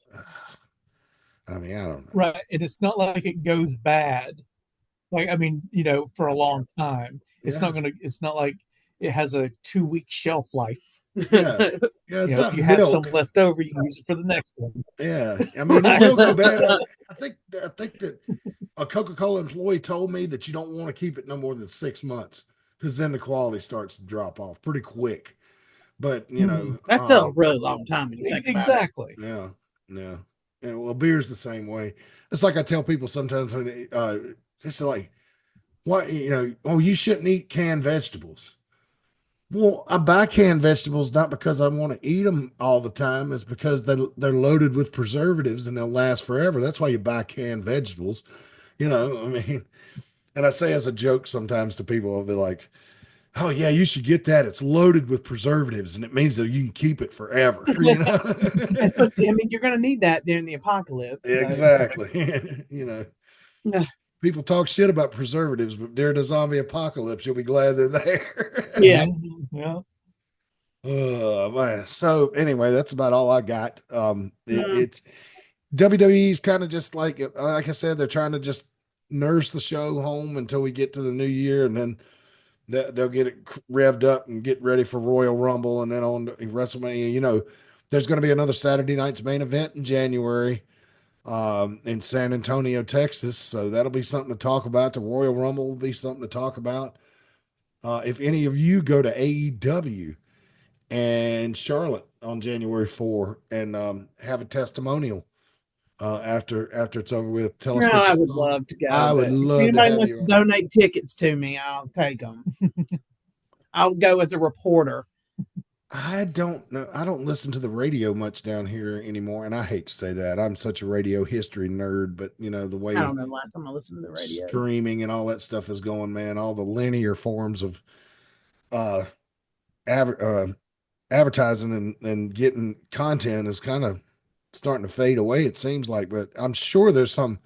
I mean, I don't know. Right. And it's not like it goes bad. Like, I mean, for a long time. Yeah, It's not like it has a 2 week shelf life. yeah, yeah. It's If not you have some milk. left over, you can use it for the next one. Yeah, I mean, it Right. will go bad. I think that a Coca-Cola employee told me that you don't want to keep it no more than 6 months because then the quality starts to drop off pretty quick. But That's still a really long time when you think about it. Exactly. yeah, yeah, yeah. Well, beer's the same way. It's like I tell people sometimes when it's like, why oh, you shouldn't eat canned vegetables. Well, I buy canned vegetables not because I want to eat them all the time. It's because they're loaded with preservatives and they'll last forever. That's why you buy canned vegetables. I mean, and I say as a joke sometimes to people, I'll be like, "Oh yeah, you should get that. It's loaded with preservatives, and it means that you can keep it forever." That's what I mean. You're going to need that during the apocalypse. So. Exactly. Yeah. People talk shit about preservatives, but during the zombie apocalypse, you'll be glad they're there. Yes. Yeah. Man. So anyway, that's about all I got. Mm. It's WWE's kind of just like I said, they're trying to just nurse the show home until we get to the new year, and then they'll get it revved up and get ready for Royal Rumble, and then on to WrestleMania. There's going to be another Saturday night's main event in January, in San Antonio, Texas. So that'll be something to talk about. The Royal Rumble will be something to talk about. If any of you go to AEW and Charlotte on January 4 and have a testimonial after it's over with. Tell No, us what I you would saw. love to go, I would but if love to anybody have wants to you on. donate tickets to me, I'll take them. I'll go as a reporter. I don't know. I don't listen to the radio much down here anymore, and I hate to say that. I'm such a radio history nerd, but the I don't way know the last time I listened to the radio. streaming and all that stuff is going, man, all the linear forms of uh, adver- uh advertising and getting content is kind of starting to fade away, it seems like, but I'm sure there's some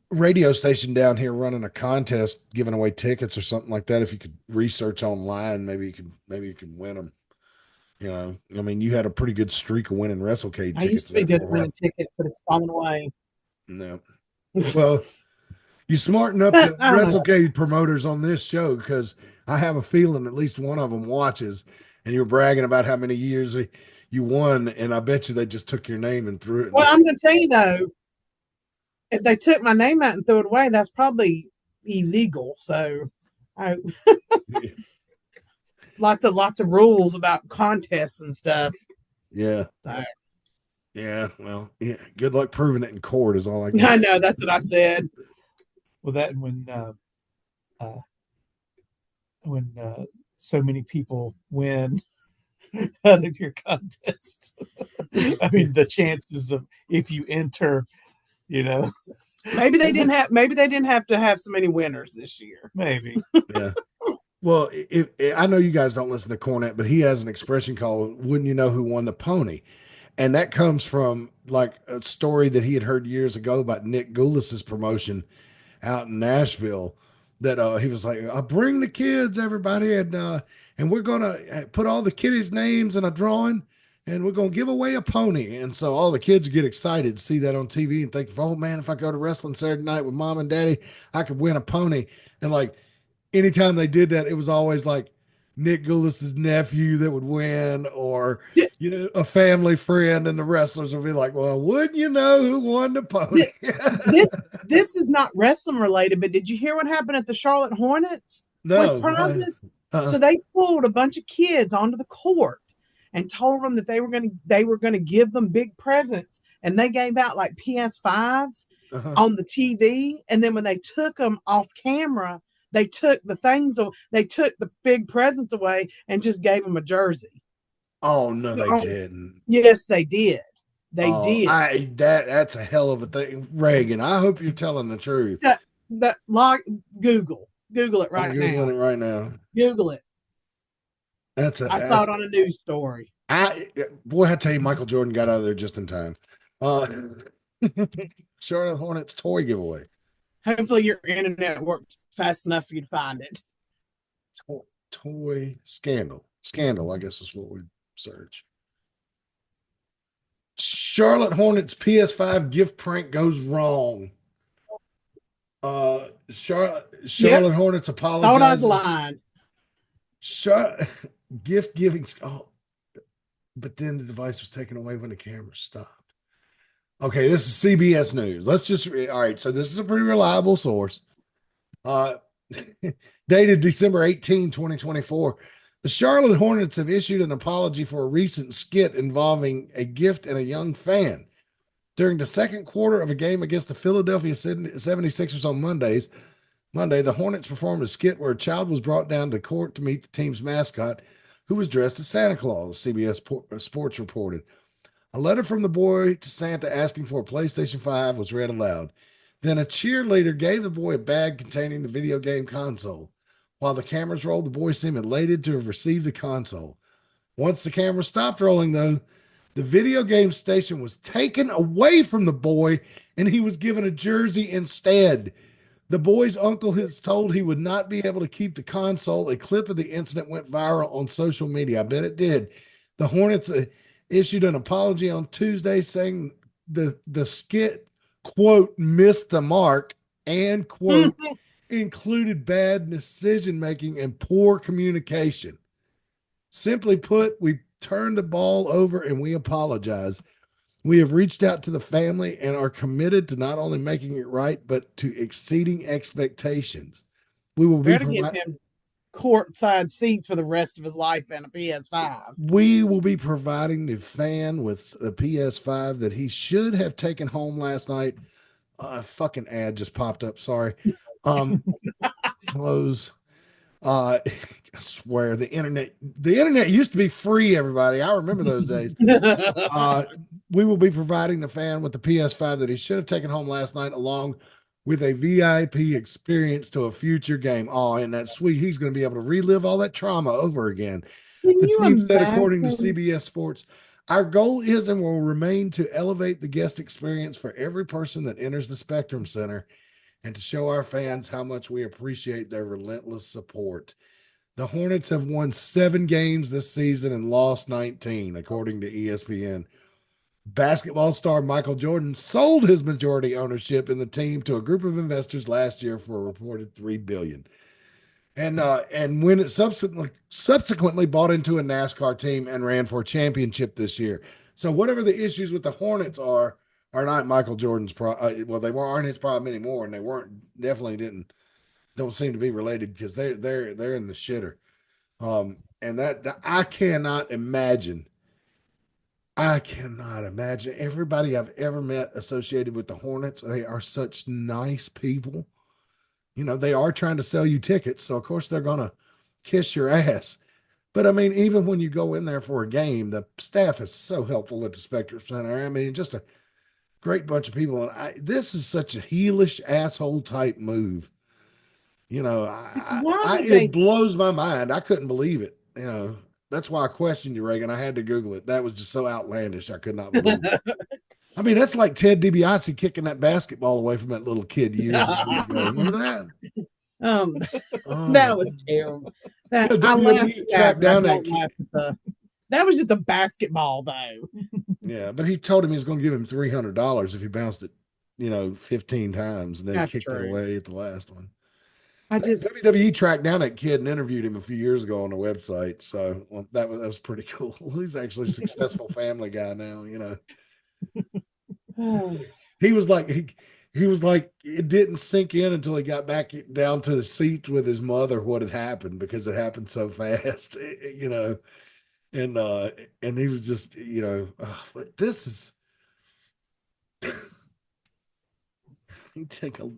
radio station down here running a contest giving away tickets or something like that. If you could research online, maybe you could win them. You know, I mean, you had a pretty good streak of winning WrestleCade I tickets used to be there good for at a while. winning tickets, but it's fallen away. No. Well, you smarten up the WrestleCade promoters on this show, because I have a feeling at least one of them watches, and you're bragging about how many years you won, and I bet you they just took your name and threw it. Well, I'm going to tell you though, if they took my name out and threw it away, that's probably illegal. So, lots of rules about contests and stuff. Yeah. So. Yeah. Well, yeah. Good luck proving it in court is all I I know, that's what I said. Well, that when so many people win out of your contest, I mean, the chances of, if you enter, you know, maybe they didn't have to have so many winners this year. Maybe. Yeah. Well, I know you guys don't listen to Cornette, but he has an expression called "Wouldn't you know who won the pony?" And that comes from like a story that he had heard years ago about Nick Goulas's promotion out in Nashville. That he was like, "I'll bring the kids, everybody, and we're gonna put all the kiddies' names in a drawing, and we're gonna give away a pony." And so all the kids get excited to see that on TV and think, "Oh man, if I go to wrestling Saturday night with mom and daddy, I could win a pony." And like anytime they did that, it was always like Nick Goulas's nephew that would win, or a family friend, and the wrestlers would be like, "Well, wouldn't you know who won the pony?" This is not wrestling related, but did you hear what happened at the Charlotte Hornets? No. With prizes? So they pulled a bunch of kids onto the court and told them that they were gonna give them big presents, and they gave out like PS5s on the TV, and then when they took them off camera, they took the big presents away and just gave them a jersey. Oh no, they didn't. Yes, they did. They did. That's a hell of a thing, Reagan. I hope you're telling the truth. Google it right now. Googling it right now. Google it. I saw it on a news story. I tell you, Michael Jordan got out of there just in time. Charlotte Hornets toy giveaway. Hopefully your internet works fast enough for you to find it. Toy scandal. Scandal, I guess is what we search. Charlotte Hornets PS5 gift prank goes wrong. Charlotte Hornets apologized. Thought I was lying. Gift giving. Oh, but then the device was taken away when the camera stopped. Okay, this is CBS News. All right, so this is a pretty reliable source. Dated December 18, 2024. The Charlotte Hornets have issued an apology for a recent skit involving a gift and a young fan. During the second quarter of a game against the Philadelphia 76ers on Monday, the Hornets performed a skit where a child was brought down to court to meet the team's mascot, who was dressed as Santa Claus, CBS Sports reported. A letter from the boy to Santa asking for a PlayStation 5 was read aloud. Then a cheerleader gave the boy a bag containing the video game console. While the cameras rolled, the boy seemed elated to have received the console. Once the camera stopped rolling, though, the video game station was taken away from the boy, and he was given a jersey instead. The boy's uncle is told he would not be able to keep the console. A clip of the incident went viral on social media. I bet it did. The Hornets issued an apology on Tuesday saying the skit, quote, missed the mark and, quote, included bad decision-making and poor communication. Simply put, we turned the ball over and we apologize. We have reached out to the family and are committed to not only making it right, but to exceeding expectations. We will give him courtside seats for the rest of his life and a PS5. We will be providing the fan with a PS5 that he should have taken home last night. A fucking ad just popped up. Sorry. Close. I swear the internet used to be free, everybody. I remember those days. We will be providing the fan with the PS5 that he should have taken home last night, along with a VIP experience to a future game. Oh, and that's sweet. He's going to be able to relive all that trauma over again. The team said, according to CBS Sports, Our goal is and will remain to elevate the guest experience for every person that enters the Spectrum Center and to show our fans how much we appreciate their relentless support. The Hornets have won 7 games this season and lost 19, according to ESPN. Basketball star Michael Jordan sold his majority ownership in the team to a group of investors last year for a reported $3 billion. And when it subsequently bought into a NASCAR team and ran for a championship this year. So whatever the issues with the Hornets are not Michael Jordan's problem. Well, they aren't his problem anymore, and they don't seem to be related because they're in the shitter. And that I cannot imagine everybody I've ever met associated with the Hornets. They are such nice people. You know, they are trying to sell you tickets, so of course they're going to kiss your ass. But I mean, even when you go in there for a game, the staff is so helpful at the Spectrum Center. I mean, just a great bunch of people. And this is such a heelish asshole type move. You know, it blows my mind. I couldn't believe it. You know, that's why I questioned you, Reagan. I had to Google it. That was just so outlandish. I could not believe it. I mean, that's like Ted DiBiase kicking that basketball away from that little kid years ago. Remember that? That was terrible. That I laughed at that. That was just a basketball, though. Yeah, but he told him he was going to give him $300 if he bounced it, 15 times, and then kicked it away at the last one. WWE tracked down that kid and interviewed him a few years ago on the website. So that was pretty cool. He's actually a successful family guy now, He was like it didn't sink in until he got back down to the seats with his mother what had happened, because it happened so fast, and he was just, but this is you take a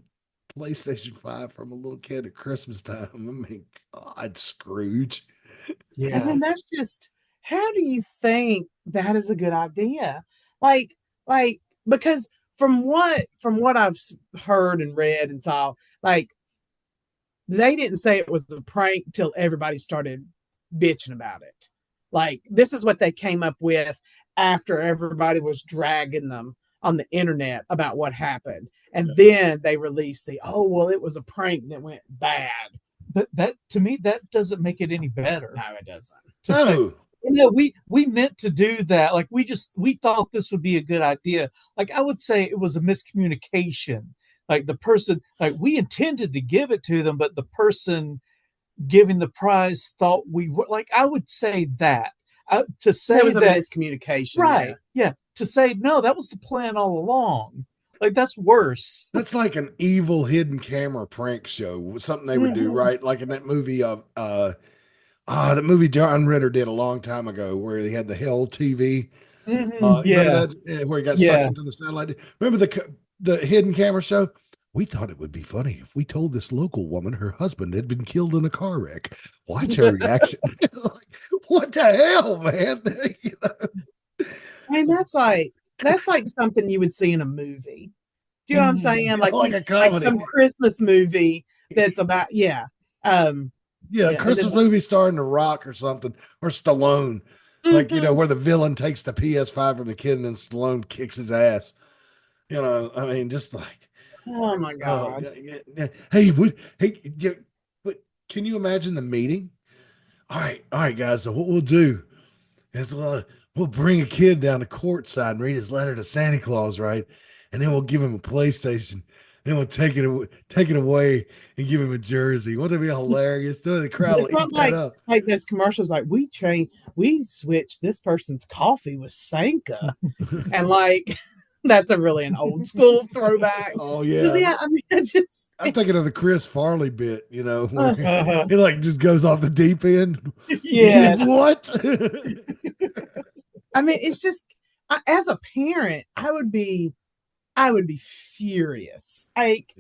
PlayStation 5 from a little kid at Christmas time. I mean, God, Scrooge. Yeah. I mean, that's just, how do you think that is a good idea? Like, because from what I've heard and read and saw, like, they didn't say it was a prank till everybody started bitching about it. Like, this is what they came up with after everybody was dragging them on the internet about what happened. And then they released it was a prank that went bad. But that, to me, that doesn't make it any better. No, it doesn't. We meant to do that. Like, we thought this would be a good idea. Like, I would say it was a miscommunication. Like, the person, like, we intended to give it to them, but the person giving the prize thought we were, like, I would say that. To say there was a miscommunication. Right. Yeah. To say, no, that was the plan all along. Like, that's worse. That's like an evil hidden camera prank show. Something they would do, right? Like in that movie the movie John Ritter did a long time ago where he had the Hell TV. Where he got sucked into the satellite. Remember the hidden camera show? We thought it would be funny if we told this local woman her husband had been killed in a car wreck. Watch her reaction. Like, what the hell, man? I mean, that's like something you would see in a movie. Do you know what I'm saying? Like a comedy. Like some Christmas movie that's about, Christmas movie starring The Rock or something, or Stallone. Like, where the villain takes the PS5 from the kid and then Stallone kicks his ass. I mean, just like, oh my God. Hey, can you imagine the meeting? All right, guys. So what we'll do is we'll bring a kid down to courtside and read his letter to Santa Claus, right? And then we'll give him a PlayStation. Then we'll take it away and give him a jersey. Wouldn't that be hilarious? The crowd will eat that up. Like those commercials, like we switched this person's coffee with Sanka, and like that's an old school throwback. Oh yeah. Yeah, I mean, I'm thinking of the Chris Farley bit, where he like just goes off the deep end. Yeah. What? I mean, it's just, as a parent, I would be furious. Like,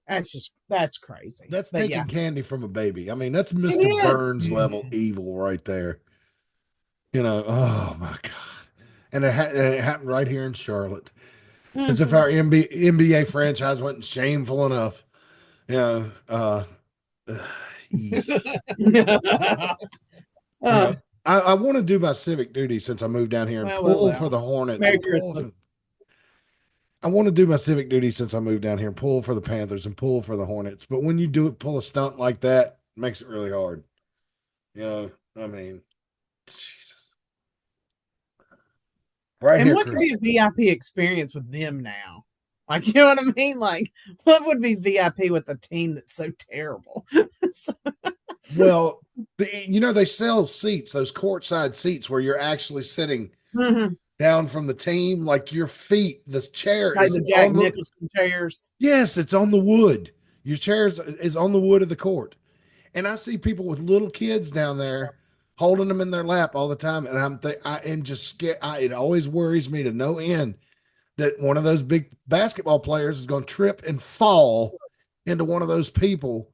that's crazy. That's taking candy from a baby. I mean, that's Mr. Burns level evil right there. Oh my God. And it happened right here in Charlotte. As if our NBA franchise wasn't shameful enough. I want to do my civic duty since I moved down here and pull for the Hornets. Merry And Christmas. I want to do my civic duty since I moved down here and pull for the Panthers and pull for the Hornets. But when you pull a stunt like that, it makes it really hard. You know, I mean, Jesus. Right And here, what could be a VIP experience with them now? Like, you know what I mean? Like, what would be VIP with a team that's so terrible? Well, they sell seats, those courtside seats where you're actually sitting down from the team, like your feet, the chair like is the Jack on Nicholson chairs. Yes, it's on the wood. Your chair is on the wood of the court. And I see people with little kids down there holding them in their lap all the time. And I am just scared. It always worries me to no end that one of those big basketball players is going to trip and fall into one of those people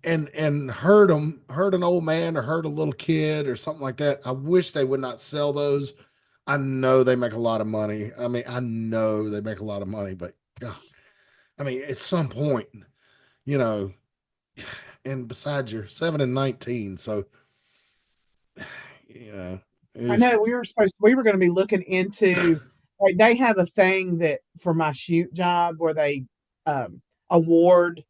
and hurt an old man or hurt a little kid or something like that. I wish they would not sell those. I know they make a lot of money. I mean, I know they make a lot of money, but God, I mean, at some point, you know, and besides, you're 7-19, so you know. I know we were going to be looking into, like, they have a thing that for my shoot job where they award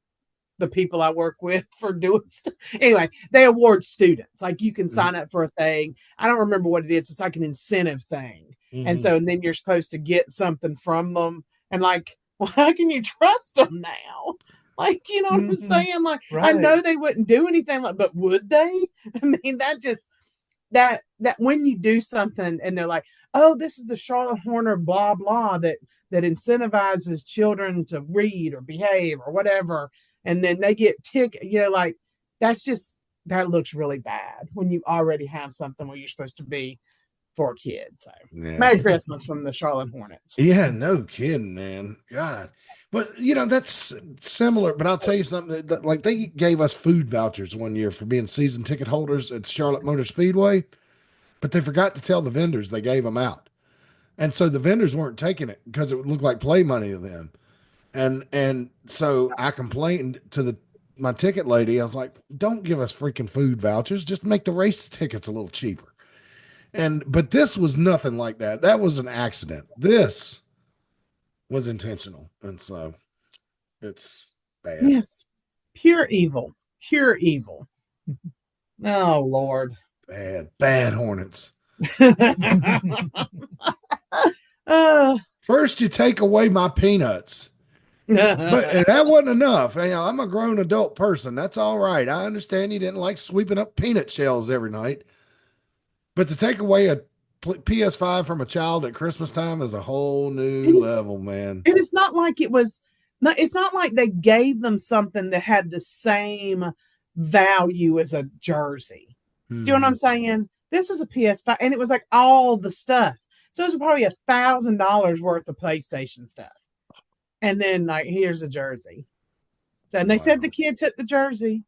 the people I work with for doing stuff. Anyway, they award students. Like, you can sign up for a thing. I don't remember what it is. It's like an incentive thing. And then you're supposed to get something from them. And like, well, how can you trust them now? Like, you know what I'm saying? Like, right. I know they wouldn't do anything like, but would they? I mean, that when you do something and they're like, oh, this is the Charlotte Horner blah blah that incentivizes children to read or behave or whatever, and then they get like, that looks really bad when you already have something where you're supposed to be for kids. So Merry Christmas from the Charlotte Hornets. Yeah, no kidding, man. God. But that's similar. But I'll tell you something. Like, they gave us food vouchers one year for being season ticket holders at Charlotte Motor Speedway, but they forgot to tell the vendors they gave them out, and so the vendors weren't taking it because it would look like play money to them. And so I complained to my ticket lady. I was like, "Don't give us freaking food vouchers. Just make the race tickets a little cheaper." But this was nothing like that. That was an accident. This was intentional, and so it's bad. Yes, pure evil. Oh Lord, bad Hornets. First, you take away my peanuts, but that wasn't enough. I'm a grown adult person. That's all right. I understand you didn't like sweeping up peanut shells every night, but to take away a PS5 from a child at Christmas time is a whole new level, man. And it's not like it's not like they gave them something that had the same value as a jersey. Do you know what I'm saying? This was a PS5 and it was like all the stuff. So it was probably $1,000 worth of PlayStation stuff. And then, like, here's a jersey. So, and they said the kid took the jersey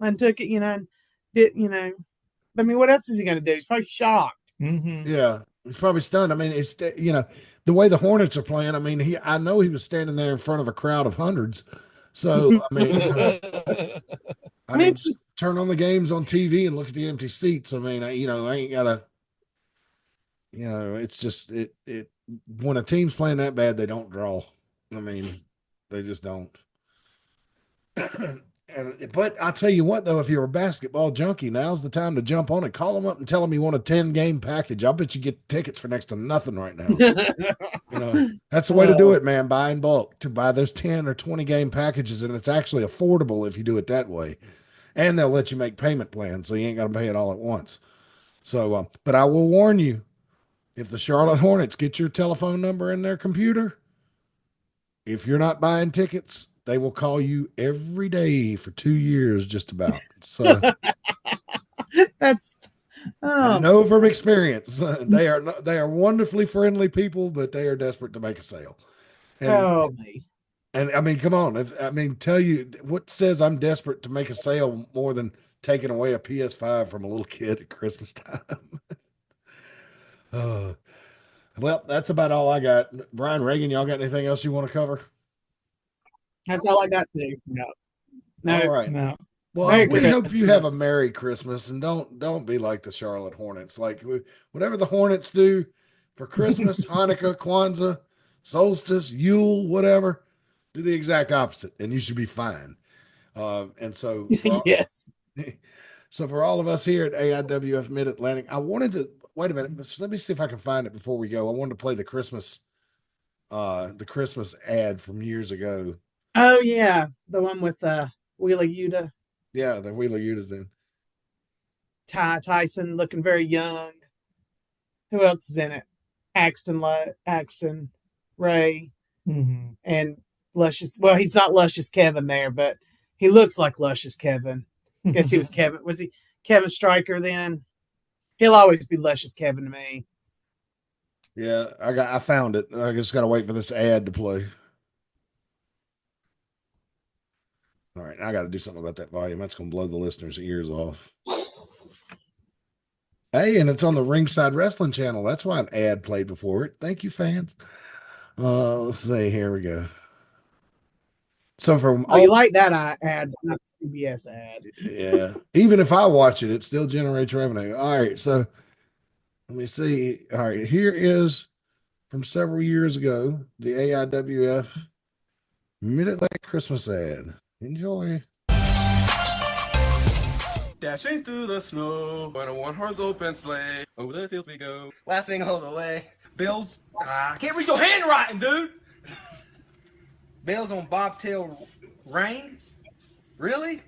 and took it, and did, I mean, what else is he going to do? He's probably shocked. Yeah, he's probably stunned. I mean, it's the way the Hornets are playing. I mean, I know he was standing there in front of a crowd of hundreds. So I mean, just turn on the games on TV and look at the empty seats. I mean, I ain't gotta. It's just it. When a team's playing that bad, they don't draw. I mean, they just don't. But I'll tell you what, though, if you're a basketball junkie, now's the time to jump on it. Call them up and tell them you want a 10-game package. I'll bet you get tickets for next to nothing right now. That's the way to do it, man. Buy in bulk, to buy those 10 or 20-game packages, and it's actually affordable if you do it that way. And they'll let you make payment plans, so you ain't got to pay it all at once. So, but I will warn you, if the Charlotte Hornets get your telephone number in their computer, if you're not buying tickets, they will call you every day for 2 years, just about. So that's I know from experience. They are wonderfully friendly people, but they are desperate to make a sale. And I mean, come on. Tell you what says I'm desperate to make a sale more than taking away a PS5 from a little kid at Christmas time. Well, that's about all I got. Brian, Reagan, y'all got anything else you want to cover? That's all I got to. No. All right. No. Well, Merry we hope you have a Christmas. Merry Christmas, and don't be like the Charlotte Hornets. Like whatever the Hornets do for Christmas, Hanukkah, Kwanzaa, solstice, Yule, whatever, do the exact opposite, and you should be fine. And so Yes. so for all of us here at AIWF Mid Atlantic, I wanted to wait a minute. Let me see if I can find it before we go. I wanted to play the Christmas ad from years ago. Oh yeah, the one with Wheeler Yuta, Yeah, the Wheeler Yuta then. Tyson looking very young. Who else is in it? Axton, Ray, Mhm. and Luscious. Well, he's not Luscious Kevin there, but he looks like Luscious Kevin. Guess he was Kevin. Was he Kevin Stryker then? He'll always be Luscious Kevin to me. Yeah, I found it. I just gotta wait for this ad to play. All right, I got to do something about that volume. That's going to blow the listeners' ears off. Hey, and it's on the Ringside Wrestling channel. That's why an ad played before it. Thank you, fans. Let's see. Here we go. So from Oh, you like that ad, not the CBS ad. Yeah, even if I watch it, it still generates revenue. All right, so let me see. All right, here is from several years ago the AIWF Mid Atlantic Christmas ad. Enjoy. Dashing through the snow on a one-horse open sleigh. Over the fields we go, laughing all the way. Bells, I can't read your handwriting, dude. Bells on bobtail ring? Really?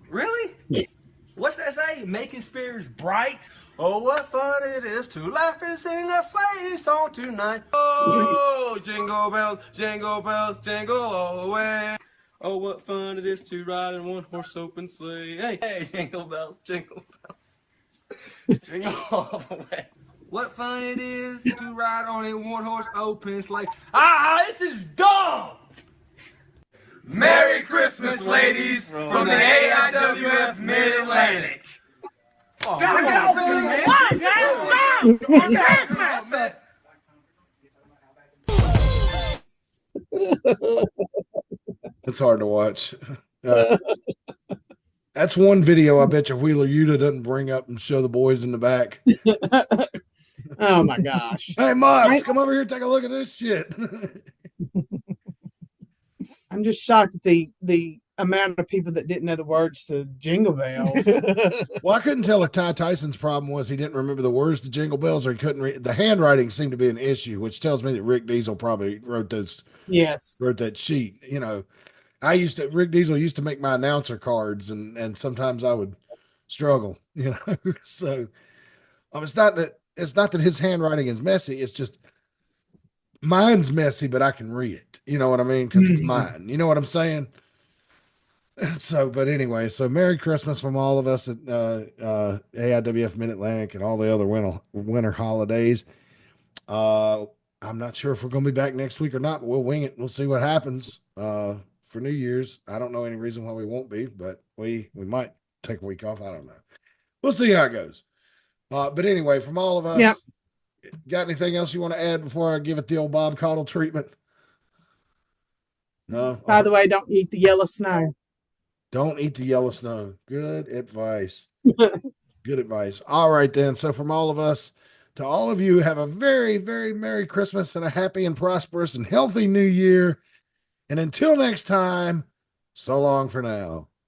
Really? What's that say? Making spirits bright. Oh, what fun it is to laugh and sing a sleigh song tonight. Oh, jingle bells, jingle all the way. Oh, what fun it is to ride in one horse open sleigh. Hey, hey, jingle bells, jingle all the way. What fun it is to ride on a one horse open sleigh. Ah, this is dumb! Merry Christmas, ladies, from the AIWF Mid Atlantic. Oh, It's hard to watch. That's one video I bet you Wheeler Yuta doesn't bring up and show the boys in the back. Oh my gosh. Hey, Mox, come over here and take a look at this shit. I'm just shocked at the amount of people that didn't know the words to Jingle Bells. Well, I couldn't tell if Ty Tyson's problem was he didn't remember the words to Jingle Bells or he couldn't read. The handwriting seemed to be an issue, which tells me that Rick Diesel probably wrote that sheet. You know, Rick Diesel used to make my announcer cards and sometimes I would struggle, you know. So it's not that his handwriting is messy. It's just mine's messy, but I can read it. You know what I mean? Because it's mine. You know what I'm saying? So, but anyway, so Merry Christmas from all of us at AIWF Mid Atlantic and all the other winter holidays. I'm not sure if we're going to be back next week or not. We'll wing it. We'll see what happens for New Year's. I don't know any reason why we won't be, but we might take a week off. I don't know. We'll see how it goes. But anyway, from all of us, got anything else you want to add before I give it the old Bob Caudle treatment? No. By the way, don't eat the yellow snow. Don't eat the yellow snow. Good advice. Good advice. All right, then. So from all of us to all of you, have a very, very Merry Christmas and a happy and prosperous and healthy New Year. And until next time, so long for now.